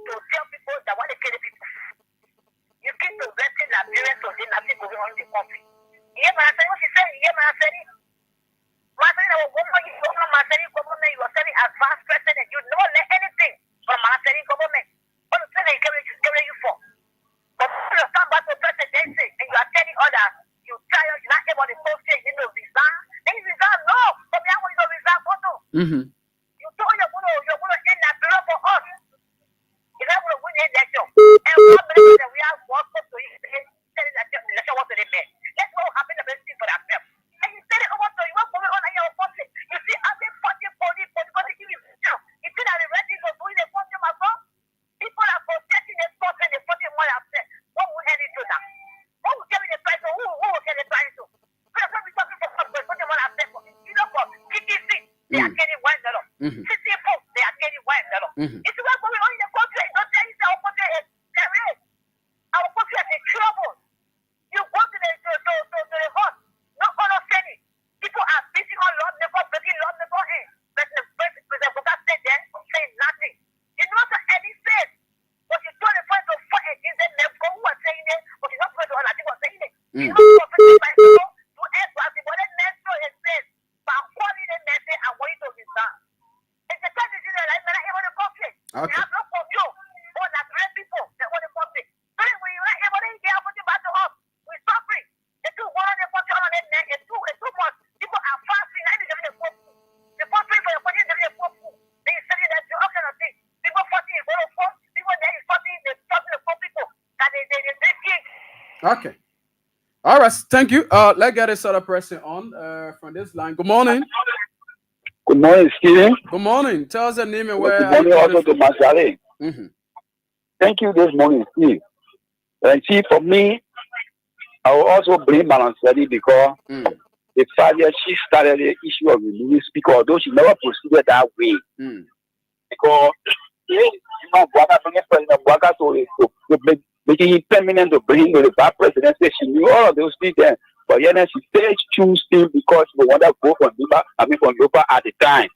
Speaker 11: to tell people that want to kill the people. You keep progressing Liberia so there's nothing going on in the country. Yeah, man, I said what she said. Yeah, man, I said it. You are very advanced person and you never learn anything from Malawi government. What is it carry you for? But when you come back to presidency and you are telling others, you try you're not able to post it, you know, resign. Then you resign, no. But I want you to resign, photo. You told you're going to end that bureau for us. You're not going to win the election. And 1 minute that we have one to you, telling that the election was to the men. Let's know what happened to the people that fell. And you said it over to you, what's going on in your country? You see, I've been fighting for this, you see that the red people doing the country, my son? People are protecting the country, the country more upset. What will end into that? What will carry the price to? Who will carry the price to? Because when we talking for country more upset, you know, for KTC, they are getting $1. 60 folks, they are getting $1. You see what's going on in the country? Don't tell you our country is terrorist. Our country is in trouble. You go to the hot. No understanding. People are beating on Lord before breaking Lord before him. President Boga stayed there saying nothing. You know what Eddie said? But you told the point to fight against them, who was saying it, but you're not going to what was saying it. You know what President Biden to ask what the next show has said, but quality the message and want you to resign. It's the kind of thing that I'm not able to conflict. You have no control over the great people that want to conflict. So when you're not able to get up back to us, we're suffering. The two one of them on the neck, and two
Speaker 8: Okay. All right. Thank you. Let's get this other person on from this line. Good morning.
Speaker 12: Good morning, Stephen.
Speaker 8: Good morning. Tell us the name and where.
Speaker 12: Good morning also to Masale.
Speaker 8: Mm-hmm.
Speaker 12: Thank you this morning, Steve. And see, for me, I will also blame Balancedi because the 5 years she started the issue of removing speaker, although she never proceeded that way. Because President Bwaka to making it permanent to bring him to the back presidency, she knew all of those things then. But yet she still choose him because she wanted to go from Yoruba at the time.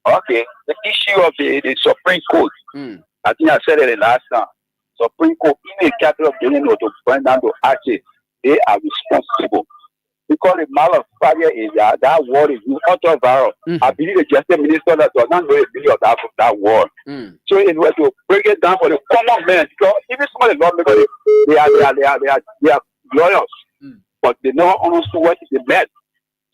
Speaker 12: Okay, the issue of the Supreme Court, I think I said it the last time. Supreme Court, in the capital of Benin, to bring down to Aceh, they are responsible. Because the mal of fire is that war is not viral. I believe the justice minister that does not know the meaning of that war. So in order to break it down for the common man, because even some of the lawmakers, they are lawyers, but they never understand what is the meant.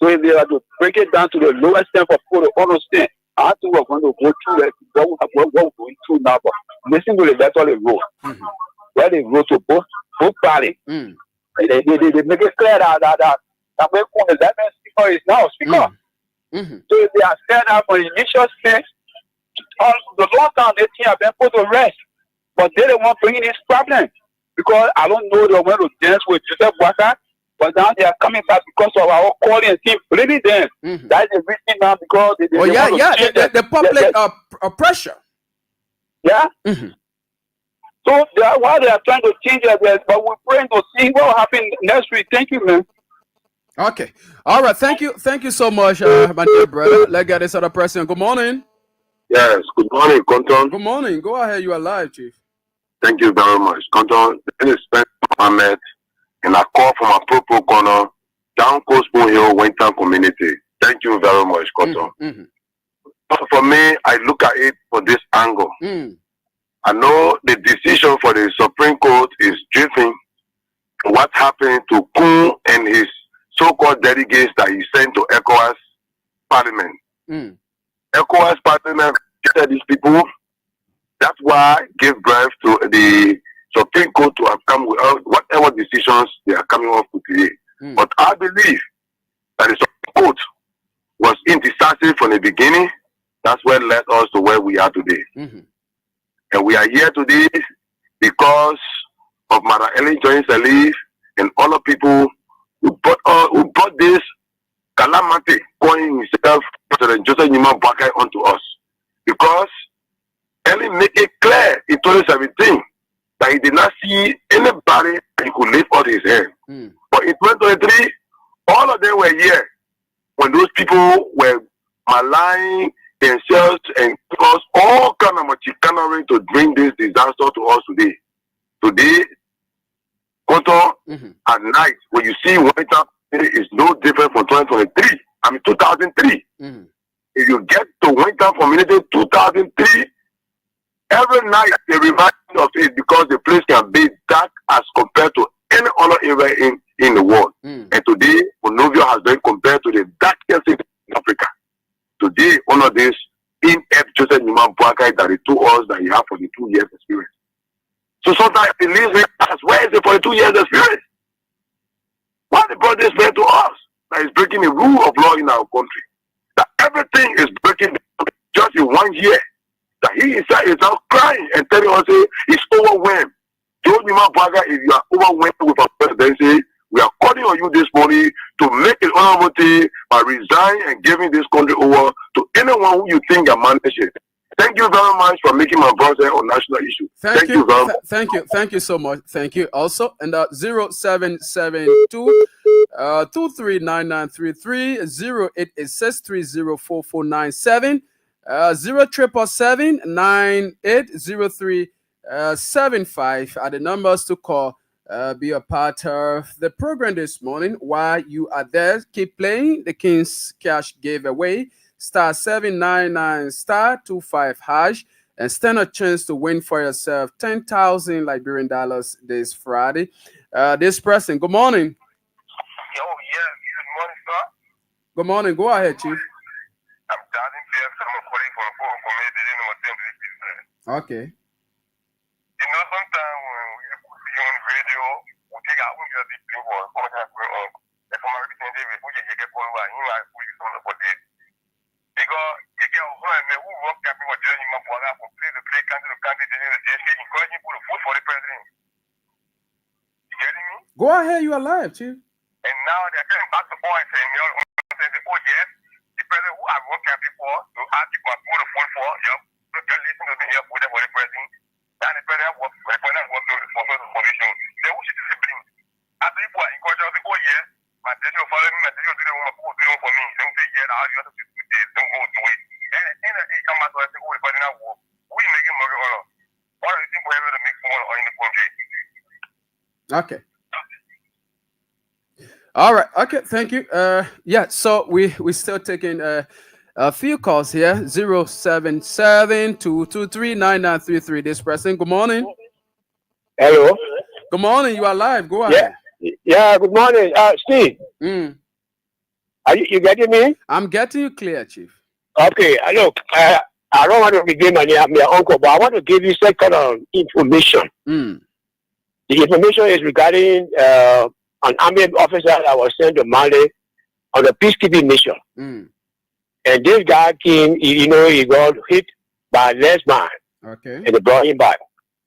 Speaker 12: So if they are to break it down to the lowest end for people to understand, I think we're going to go through what we're going through now. But listen to the letter they wrote. Where they wrote to both parties. They make it clear that when the speaker is now speaker. So if they are set up for the initial stage, the long time they have been put to rest. But they don't want bringing this problem. Because I don't know they want to dance with Joseph Bwaka. But now they are coming back because of our calling and team really dance. That is the reason now because they
Speaker 8: the public pressure.
Speaker 12: Yeah. So while they are trying to change it, but we're praying to see what will happen next week. Thank you, man.
Speaker 8: Okay. All right. Thank you so much, my dear brother. Let's get this other person. Good morning.
Speaker 13: Yes. Good morning, Konton.
Speaker 8: Good morning. Go ahead. You are live, Chief.
Speaker 13: Thank you very much, Konton. This is Spencer Mohammed, and I call from a Propo corner, down Coast Hill, Winter Community. Thank you very much, Konton. For me, I look at it for this angle. I know the decision for the Supreme Court is driven what happened to Kun and his so-called delegates that he sent to ECOWAS Parliament. ECOWAS Parliament gathered these people. That's why gave birth to the Supreme Court to have come with whatever decisions they are coming up with today. But I believe that the Supreme Court was indecisive from the beginning. That's what led us to where we are today. And we are here today because of Madam Ellen Jones-Sirleaf and all the people who brought this calamity, calling himself President Joseph Nima Bwaka onto us. Because Ellen made it clear in 2017 that he did not see anybody that he could lift up his hand. But in 2023, all of them were here when those people were maligning themselves and cause all kind of chicanery to bring this disaster to us today. Today, at night, when you see winter, it is no different from 2023. I mean 2003. If you get to winter community 2003, every night they remind of it because the place can be dark as compared to any other area in the world. And today, Monrovia has been compared to the darkest city in Africa. Today, one of these in-app Joseph Nima Bwaka that he told us that he had 42 years experience. So sometimes he leaves me as where is the 42 years experience? Why they brought this man to us? That is breaking the rule of law in our country. That everything is breaking just in 1 year. That he inside is now crying and telling us he's overwhelmed. Joseph Nima Bwaka, if you are overwhelmed with our presidency, we are calling on you this morning to make it honorable by resigning and giving this country over to anyone who you think can manage it. Thank you very much for making my brother on national issue. Thank you very much.
Speaker 8: Thank you so much. Thank you also. And 0772 239933 0886304497 0777 980375 are the numbers to call. Be a part of the program this morning. While you are there, keep playing the King's Cash giveaway. *799 *25 hash and stand a chance to win for yourself 10,000 Liberian dollars this Friday. This person, good morning.
Speaker 14: Yo, yeah, good morning, sir.
Speaker 8: Good morning. Go ahead, Chief.
Speaker 14: I'm Darling Pierce. I'm calling for a phone for me.
Speaker 8: Okay.
Speaker 14: You know, sometimes when we are on radio, we
Speaker 8: Go ahead, you are live, Chief.
Speaker 14: And now they're coming back to boys saying, oh yes, the president who I've worked before, to ask people to put the phone for, just listen to me here for the president. And the president was the position. They wish to discipline. As people are encouraged, they say, oh yes, my teacher will follow me, my teacher will do it for me. They will say, yeah, now you have to do this, don't go do it. And they come back to us and say, oh, the president will. We make him more honor. What do you think we're able to make someone in the country?
Speaker 8: Okay. All right. Okay. Thank you. Yeah. So we still taking a few calls here. 077-223-9933. This person. Good morning.
Speaker 15: Hello.
Speaker 8: Good morning. You are live. Go ahead.
Speaker 15: Yeah. Good morning. Steve. Are you getting me?
Speaker 8: I'm getting you clear, Chief.
Speaker 15: Okay. Look, I don't want to begin my uncle, but I want to give you second information. The information is regarding an army officer that was sent to Mali on a peacekeeping mission. And this guy came, he got hit by a less man.
Speaker 8: Okay.
Speaker 15: And they brought him back.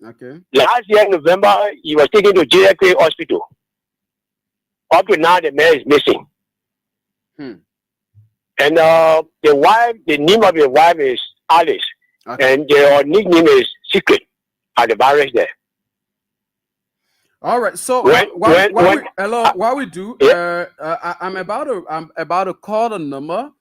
Speaker 8: Okay.
Speaker 15: Last year in November, he was taken to JFK Hospital. Up to now, the man is missing. And the name of the wife is Alice. Okay. And their nickname is Secret at the barracks there.
Speaker 8: All right. So while we do, I'm about to call the number,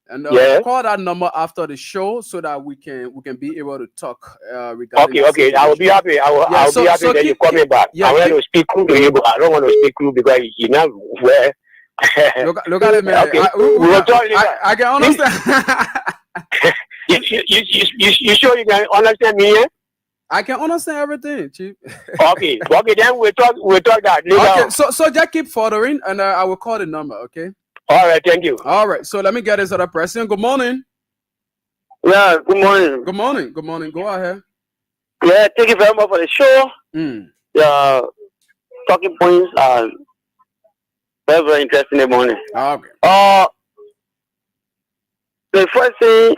Speaker 8: and call that number after the show so that we can be able to talk regarding.
Speaker 15: Okay. I will be happy. I will be happy that you call me back. I want to speak to you, but I don't want to speak to you because you know where.
Speaker 8: look at it, man.
Speaker 15: Okay.
Speaker 8: I can understand.
Speaker 15: You sure you can understand me? Yeah?
Speaker 8: I can understand everything, Chief.
Speaker 15: Okay, then we'll talk that later.
Speaker 8: Okay, so just keep furthering, and I will call the number, okay?
Speaker 15: All right, thank you.
Speaker 8: All right, so let me get this other person. Good morning.
Speaker 16: Yeah, good morning.
Speaker 8: Good morning. Good morning. Go ahead.
Speaker 16: Yeah, thank you very much for the show. The talking points are very, very interesting in the morning.
Speaker 8: Okay.
Speaker 16: The first thing,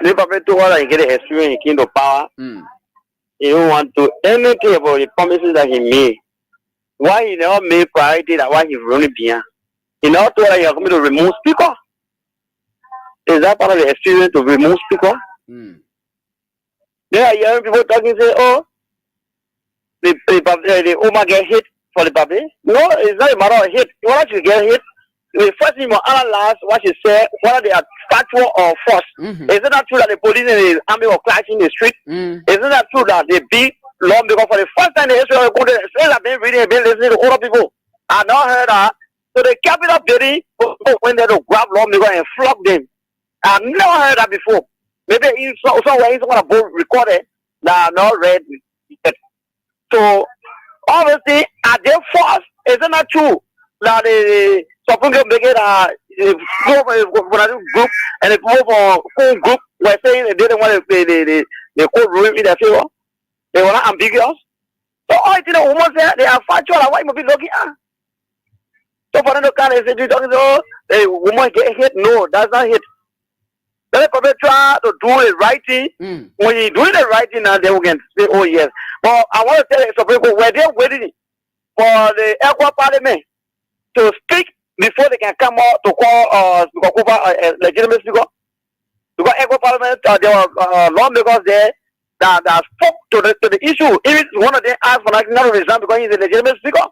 Speaker 16: the Papa told us he get an experience in Kingdom Power. He don't want to anything about the promises that he made. Why he never made priority that why he running behind? He never told us he was going to remove speaker. Is that part of the experience to remove speaker? Then I hear people talking say, oh, the Oma get hit for the public. No, it's not a matter of hit. You want to get hit? The first thing you analyze what she said, whether they are factual or false. Isn't that true that the police and the army were clashing in the street? Isn't that true that the big lawmaker for the first time in the history of the country, I've been reading and been listening to older people, I now heard that. So the Capitol building went there to grab lawmaker and flog them. I've never heard that before. Maybe somewhere someone have recorded that I've not read it. So obviously, are they false? Isn't that true that the Supreme Court make it group and the full group were saying they didn't want the court ruling in their favor? They were not ambiguous. So all the women say they are factual. Why you be looking at? So for them to come and say, the woman get hit? No, that's not hit. Then they probably try to do the right thing. When you do the right thing, now they will get say, oh yes. But I want to tell the Supreme Court, were they waiting for the Equa Parliament to speak before they can come out to call legitimate speaker? Because Equa Parliament, there were lawmakers there that spoke to the issue. Even one of them asked for not to resign because he's a legitimate speaker.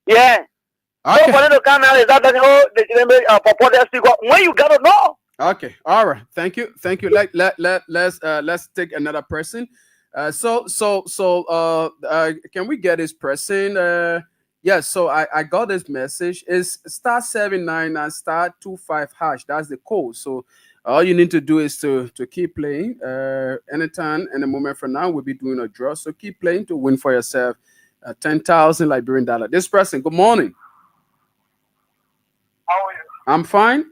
Speaker 16: Yeah. Okay. So for them to come out, is that legitimate purported speaker? When you gotta know.
Speaker 8: Okay. All right. Thank you. Let's take another person. So can we get this person? Yes, so I got this message. It's *799 *25#. That's the code. So all you need to do is to keep playing. Anytime, any moment from now, we'll be doing a draw. So keep playing to win for yourself 10,000 Liberian dollar. This person, good morning.
Speaker 14: How are you?
Speaker 8: I'm fine.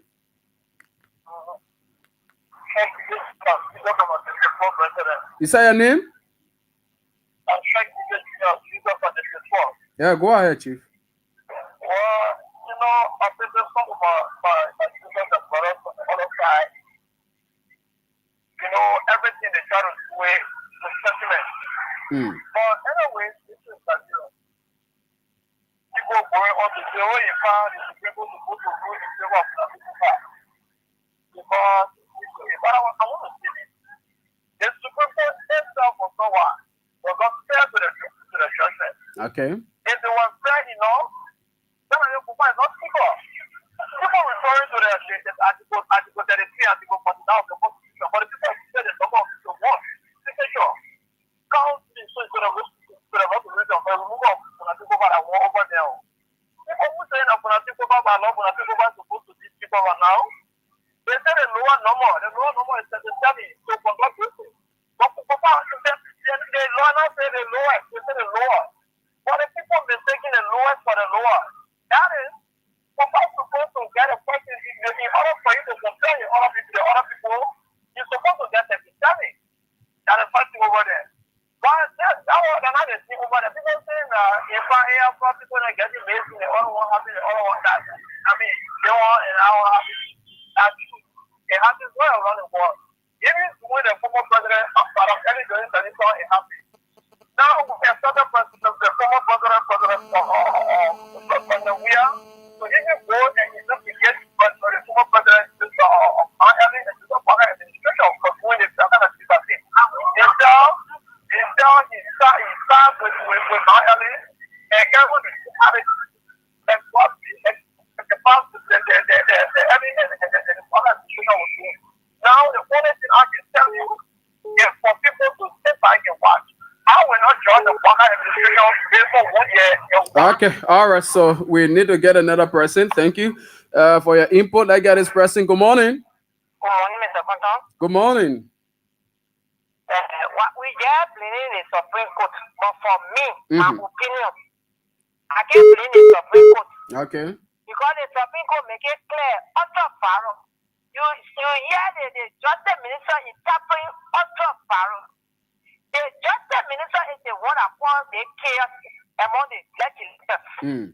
Speaker 8: You say your name?
Speaker 14: I'm trying to get
Speaker 8: Yeah, go ahead, Chief.
Speaker 14: Well, you know, I think there's some of my students and brothers on the other side. You know, everything they try to do with the sentiment. But anyway, this is that, you know, people going on to say, oh, you found the Supreme Court supposed to rule in favor of the people. Because if I want to say this, the Supreme Court itself was not fair to the judgment.
Speaker 8: Okay.
Speaker 14: If it was fair enough, then I think it's not equal. People referring to the article 33, article 49 of the Constitution, but the people say the number of the one signature counts so it's going to go to the removal of Funatico by one over there. People who say that Funatico by law, Funatico is supposed to these people right now, they say the lower number. The lower number is necessary to conduct business. But the law now say the lowest, they say the lower. But the people mistaking the lowest for the lower. That is, supposed to get a person in order for you to compare the other people, you're supposed to get a determined. That is fighting over there. But that was another thing over there. People saying if I hear from people that get it lazy, they all want happy, they all want that. I mean, they want and I want happy. That's true. It happens well around the world. Even when the former president of any doing that, it's all happy. Now, the former president, President Weah, so he can go and he's not to get the former president of our administration for doing this kind of thing. He started with our allies and government have it and what the past the now the only thing I can tell you is for people to sit back and watch. I will not join the administration
Speaker 8: Okay, all right. So we need to get another person. Thank you for your input. Let's get this person. Good morning.
Speaker 11: Good morning, Mr. Quantum.
Speaker 8: Good morning.
Speaker 11: What we get blaming the Supreme Court, but for me, my opinion, I can't blame the Supreme Court.
Speaker 8: Okay.
Speaker 11: Because the Supreme Court make it clear, utter Pharaoh. You hear the Justice Minister interpreting utter Pharaoh. The Justice Minister is the one that wants the chaos among the legislators.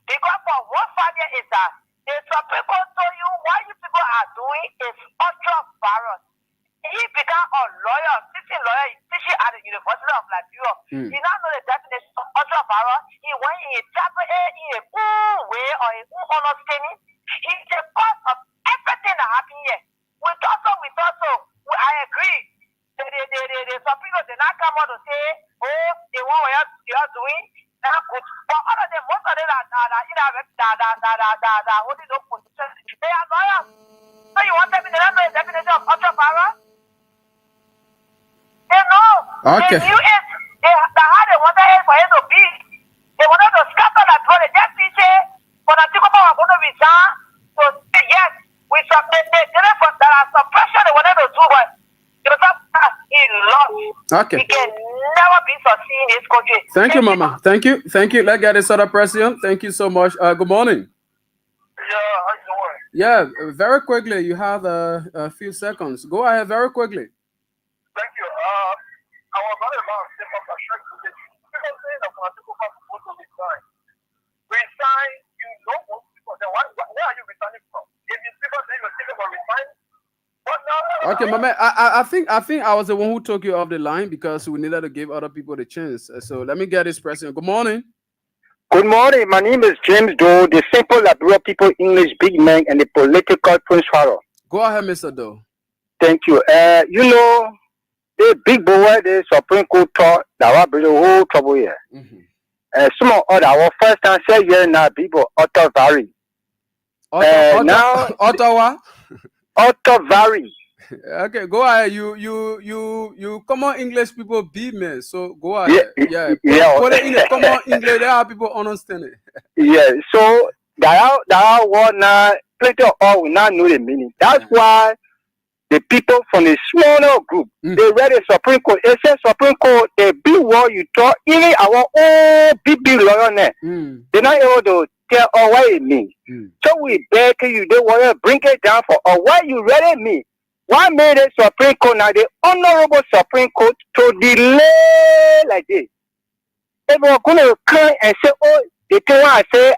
Speaker 11: Because for one factor is that the Supreme Court told you what you people are doing is utter Pharaoh. He became a lawyer, teaching at the University of Liberia. He now knows the definition of utter Pharaoh. He went in a in a full way or a full understanding. He's the cause of everything that happened here. We thought so. I agree. The Supreme Court did not come out to say, oh, the one we are doing, not good. But all of them, most of them are holding no position. They are lawyers. So you want them in the definition of utter Pharaoh? They know.
Speaker 8: Okay.
Speaker 11: They knew it. They wanted it for it to be. They wanted to scatter that through the death teacher. But I think about going to resign. So yes, we submit. There are some pressure they wanted to do, but he lost.
Speaker 8: Okay.
Speaker 11: He can never be succeed in this country.
Speaker 8: Thank you, Mama. Thank you. Let's get this other person. Thank you so much. Good morning.
Speaker 14: Yeah, how you doing?
Speaker 8: Yeah, very quickly. You have a few seconds. Go ahead, very quickly.
Speaker 14: Thank you. I was on about step up a check today. People saying that when people have to go to resign. Resign, you know most people. Then where are you resigning from? If you people say you're thinking about resign, what now?
Speaker 8: Okay, Mama. I think I was the one who took you off the line because we needed to give other people the chance. So let me get this person. Good morning.
Speaker 15: Good morning. My name is James Doe, the simple Liberia people, English big man, and the political Prince Pharaoh.
Speaker 8: Go ahead, Mr. Doe.
Speaker 15: Thank you. You know, the big boy, the Supreme Court thought that was bring the whole trouble here. Some of our first time say here now people Otto Vary. Now
Speaker 8: Ottawa.
Speaker 15: Otto Vary.
Speaker 8: Okay, go ahead. You common English people beat me, so go ahead. Put it in the common English. There are people understand it.
Speaker 15: Yeah. So that one now plenty of all will not know the meaning. That's why the people from the smaller group they read the Supreme Court. It says Supreme Court the big word you talk even our own big lawyer there. They're not able to tell what it means. So we beg you, they want to bring it down for what you read it mean. Why made the Supreme Court now the honorable Supreme Court to delay like this? Everyone gonna come and say, oh, the thing I say,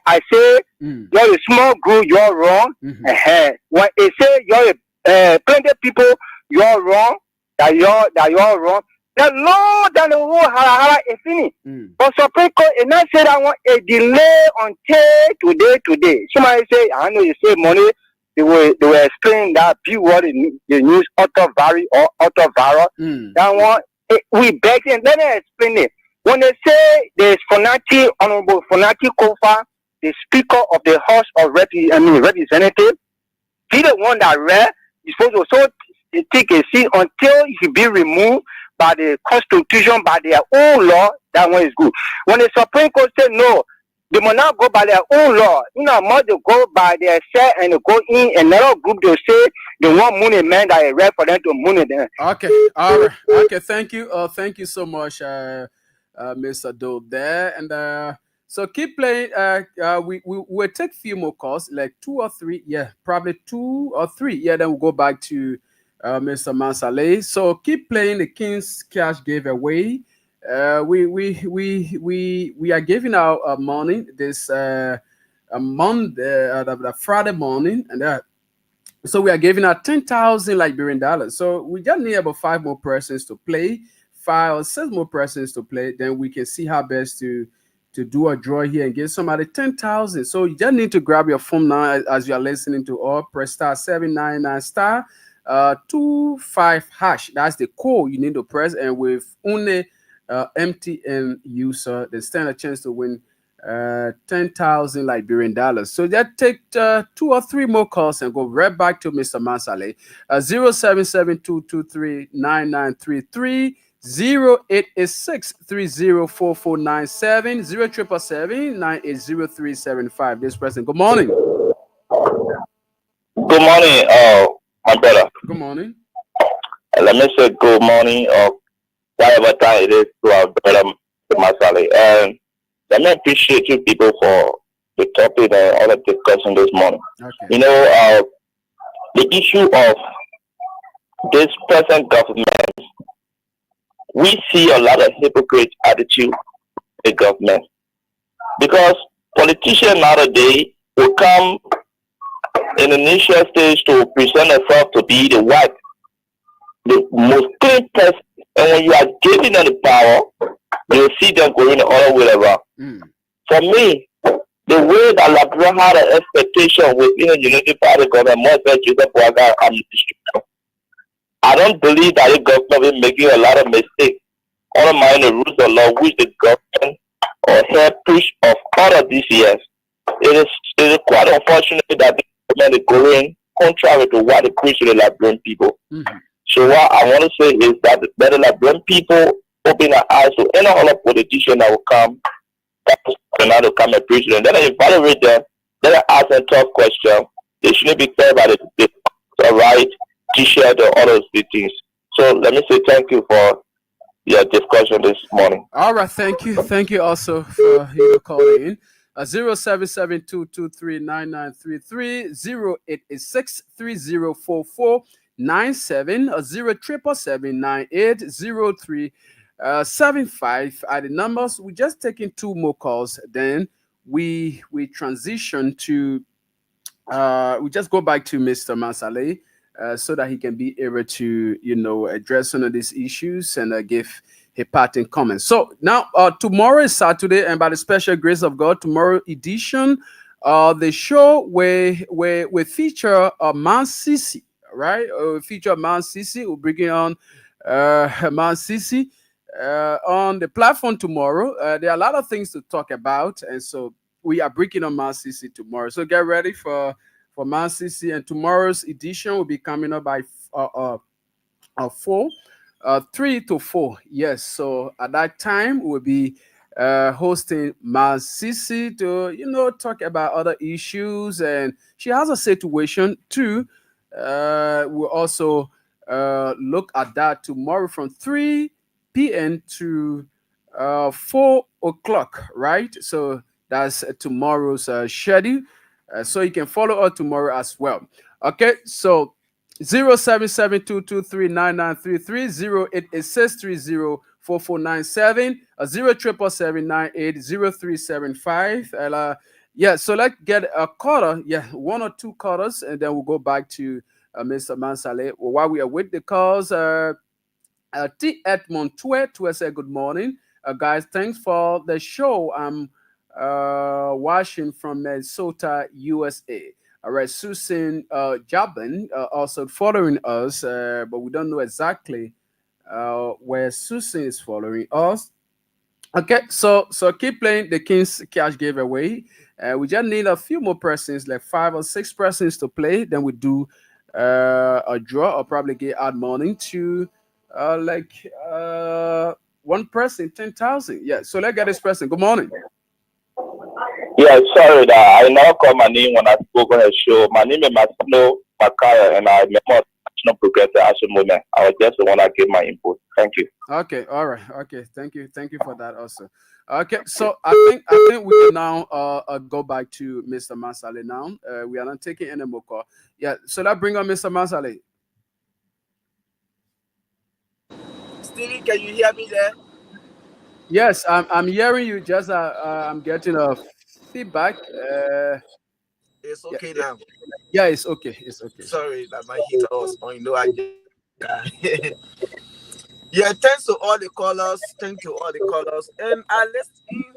Speaker 15: you're a small group, you're wrong. When they say you're plenty of people, you're wrong, that you're wrong. The Lord and the whole hara is finished. But Supreme Court is not say that one a delay until today. Somebody say, I know you say money. They were explaining that view what the news autovirus or autoviral. That one we beg and let me explain it. When they say there's Fonati, Honorable Fonati Kofa, the Speaker of the House of Representatives, he the one that read is supposed to also take a seat until he be removed by the Constitution, by their own law. That one is good. When the Supreme Court said no, they must not go by their own law. You know, more they go by their set and they go in another group. They say they want money man that is right for them to money them.
Speaker 8: Okay, all right. Okay, thank you. Thank you so much, Mr. Dope there. And so keep playing. We will take a few more calls, like 2 or 3. Yeah, probably 2 or 3. Yeah, then we'll go back to Mr. Mansale. So keep playing the King's Cash giveaway. We are giving out money this Monday, the Friday morning, and so we are giving out 10,000 Liberian dollars. So we just need about 5 more persons to play, 5 or 6 more persons to play. Then we can see how best to do a draw here and give somebody 10,000. So you just need to grab your phone now as you are listening to all. Press star 799 star 25 hash. That's the code you need to press, and with only MTN user, they stand a chance to win 10,000 Liberian dollars. So that take 2 or 3 more calls and go right back to Mr. Mansale. 0772239933 0886304497 0777-980-375. This person. Good morning.
Speaker 12: Good morning, my brother.
Speaker 8: Good morning.
Speaker 12: Let me say good morning, or whatever time it is, to our brother Masale. And let me appreciate you people for the topic and all the discussion this morning.
Speaker 8: Okay.
Speaker 12: You know, the issue of this present government, we see a lot of hypocrite attitude in the government, because politicians nowadays will come in the initial stage to present themselves to be the white, the most clean person, and when you are giving them the power, you see them going the other way around. For me, the way that Liberia had an expectation within the Unity Party government, more than Joseph Boaga administration, I don't believe that the government is making a lot of mistakes undermining the rules of law which the government or help push of all of these years. It is quite unfortunate that the government is going contrary to what they preach to the Liberian people. So what I want to say is that the Liberian people open their eyes to any other politician that will come, that will come and preach to them. Then I evaluate them, then I ask them tough questions. They shouldn't be fair by the right T-shirt or all those things. So let me say thank you for your discussion this morning.
Speaker 8: All right, thank you. Thank you also for you calling in. 0772239933 0886304497 0777980375 are the numbers. We're just taking 2 more calls. Then we transition to we just go back to Mr. Mansale. So that he can be able to, address some of these issues and give a parting comment. So now, tomorrow is Saturday, and by the special grace of God, tomorrow edition, the show where we feature Man Sisi, right? We feature Man Sisi. We're bringing on Man Sisi on the platform tomorrow. There are a lot of things to talk about, and so we are bringing on Man Sisi tomorrow. So get ready for Man Sisi, and tomorrow's edition will be coming up by 3 to 4. Yes, so at that time we'll be hosting Man Sisi to talk about other issues, and she has a situation too. We'll also look at that tomorrow from 3 p.m. to 4 o'clock, right? So that's tomorrow's schedule. So you can follow us tomorrow as well. Okay, so 0772239933 0886304497 4497 077780375. Yeah, so let's get a caller. Yeah, one or two callers, and then we'll go back to Mr. Mansale. Well, while we are with the calls, T. Edmond Twe said good morning. Guys, thanks for the show. I'm watching from Minnesota, USA. All right, Susan Jabin also following us, but we don't know exactly where Susan is following us. Okay, so keep playing the King's Cash giveaway. We just need a few more persons, like 5 or 6 persons to play. Then we do a draw, or probably get add money to one person, 10,000. Yeah, so let's get this person. Good morning.
Speaker 17: Yeah, sorry that I now call my name when I spoke on the show. My name is Martino Makaya, and I'm a national progressive at the moment. I was just the one that gave my input. Thank you.
Speaker 8: Okay, all right. Okay, thank you for that also. Okay, so I think we can now go back to Mr. Mansale now. We are not taking any more call. Yeah, so let's bring on Mr. Mansale.
Speaker 7: Stevie, can you hear me there?
Speaker 8: Yes, I'm hearing you. Just I'm getting a feedback.
Speaker 7: It's okay now.
Speaker 8: Yeah, it's okay. It's okay.
Speaker 7: Sorry that my heater was on. You know, yeah, thanks to all the callers. Thank you all the callers. And I listened.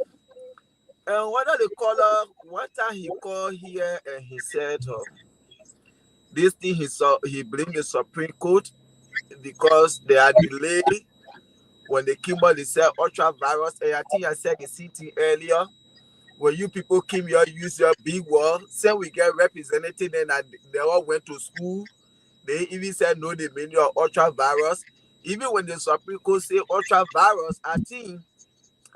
Speaker 7: One of the callers, one time he called here and he said, this thing he blamed the Supreme Court because they are delayed when they came out, they said ultra virus. And I think I said the city earlier. When you people came here, use your big word. Say we get represented and they all went to school. They even said no, they mean your ultra virus. Even when the Supreme Court say ultra virus, I think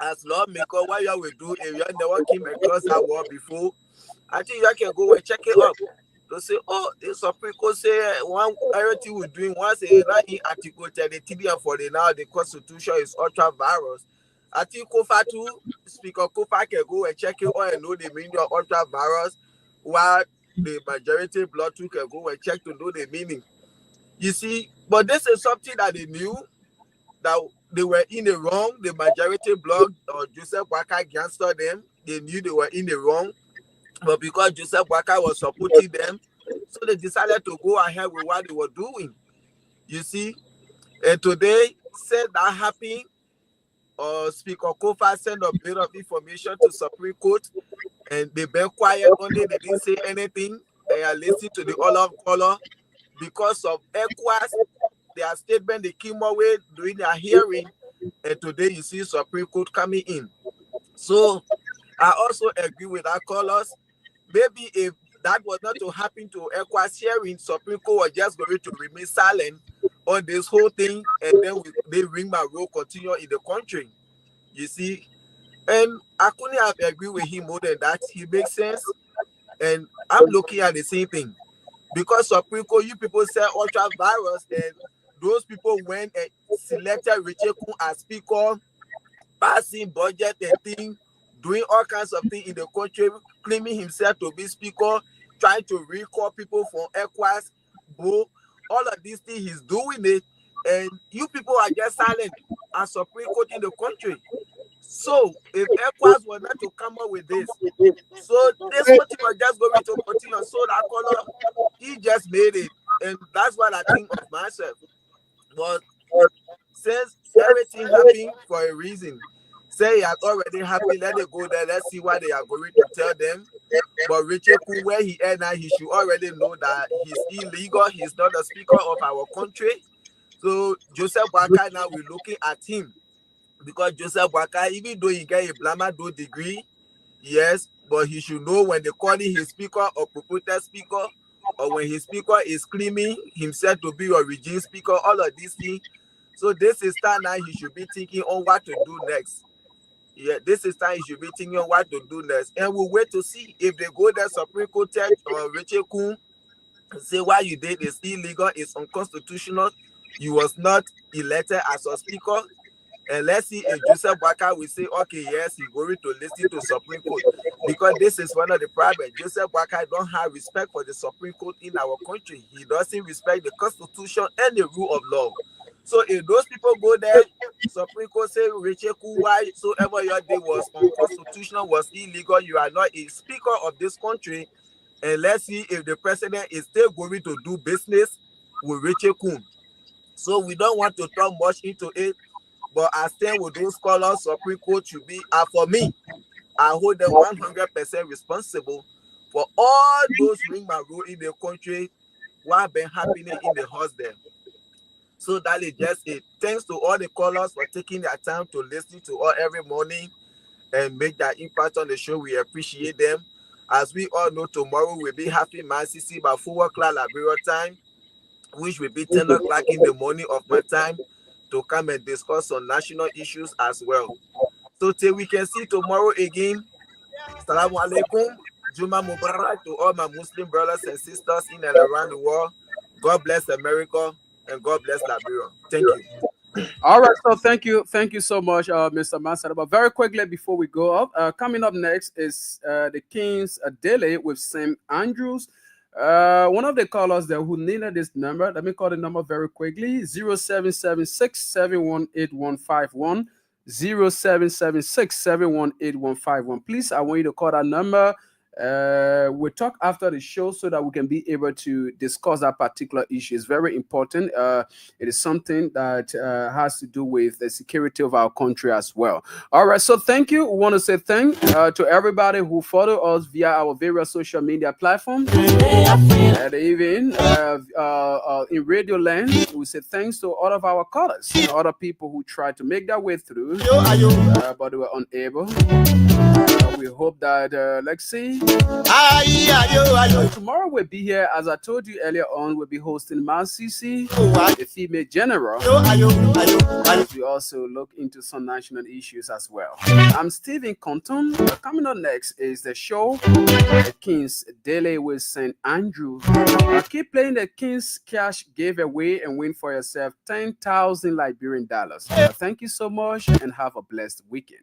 Speaker 7: as lawmaker, what you will do if you never came across that word before, I think you can go and check it up. To say, oh, the Supreme Court say one everything we're doing once in Article 33 and 40 now the Constitution is ultra virus. I think Kofa too, Speaker Kofa can go and check it out and know the meaning of ultra virus, while the majority blood too can go and check to know the meaning. You see, but this is something that they knew that they were in the wrong. The majority blood or Joseph Boakai against them, they knew they were in the wrong. But because Joseph Boakai was supporting them, so they decided to go ahead with what they were doing. You see, and today, said that happened, Speaker Kofa sent a bit of information to Supreme Court, and they been quiet only. They didn't say anything. They are listening to the all of color because of ECOWAS. Their statement they came away during their hearing, and today you see Supreme Court coming in. So I also agree with our callers. Maybe if that was not to happen to ECOWAS hearing, Supreme Court was just going to remain silent on this whole thing, and then they ring my role continue in the country. You see, and I couldn't have agreed with him more than that. He makes sense, and I'm looking at the same thing because Supreme Court, you people say ultra virus, and those people went and selected Richard Kun as speaker, passing budget and thing, doing all kinds of things in the country, claiming himself to be speaker, trying to recall people from ECOWAS, all of these things he's doing it, and you people are just silent as Supreme Court in the country. So if ECOWAS were not to come up with this, so this whole thing was just going to continue. So that color, he just made it, and that's what I think of myself. But since everything happened for a reason, say it has already happened, let it go there. Let's see what they are going to tell them. But Richard Kun, where he is now, he should already know that he's illegal. He's not the speaker of our country. So Joseph Boakai, now we're looking at him. Because Joseph Boakai, even though he got a Blamado degree, yes, but he should know when they call him his speaker or proprietor speaker, or when his speaker is claiming himself to be a regime speaker, all of these things. So this is time now he should be thinking on what to do next. Yeah, this is time he should be thinking on what to do next. And we'll wait to see if they go there, Supreme Court judge or Richard Kun, say what you did is illegal, it's unconstitutional, you was not elected as a speaker. And let's see if Joseph Boakai will say, okay, yes, he's going to listen to Supreme Court. Because this is one of the problems. Joseph Boakai don't have respect for the Supreme Court in our country. He doesn't respect the Constitution and the rule of law.
Speaker 9: So if those people go there, Supreme Court say Recheku, why soever your day was unconstitutional, was illegal, you are not a speaker of this country, and let's see if the president is still going to do business with Recheku. So we don't want to talk much into it, but I stand with those scholars. Supreme Court should be, for me, I hold them 100% responsible for all those ring my role in the country, what have been happening in the house there. So that is just it. Thanks to all the callers for taking their time to listen to us every morning and make that impact on the show. We appreciate them. As we all know, tomorrow we'll be having Man City by 4 o'clock Liberia time, which will be 10 o'clock in the morning of my time, to come and discuss on national issues as well. So till we can see tomorrow again, Assalamu alaikum, Juma Mubarak to all my Muslim brothers and sisters in and around the world. God bless America and God bless Liberia. Thank you.
Speaker 8: All right, so thank you so much, Mr. Mansada. But very quickly before we go up, coming up next is the King's Daily with St. Andrews. One of the callers there who needed this number, let me call the number very quickly: 0776-718-151. 0776-718-151. Please, I want you to call that number. We'll talk after the show so that we can be able to discuss that particular issue. It's very important. It is something that has to do with the security of our country as well. All right, so thank you. We want to say thank to everybody who follow us via our various social media platforms. And even in Radio Land, we say thanks to all of our callers and other people who tried to make their way through, but they were unable. We hope that, let's see. Tomorrow we'll be here, as I told you earlier on, we'll be hosting Man Sisi, the female general, as we also look into some national issues as well. I'm Stephen Compton. Coming up next is the show, The King's Daily with St. Andrew. Keep playing the King's Cash giveaway and win for yourself 10,000 Liberian dollars. Thank you so much and have a blessed weekend.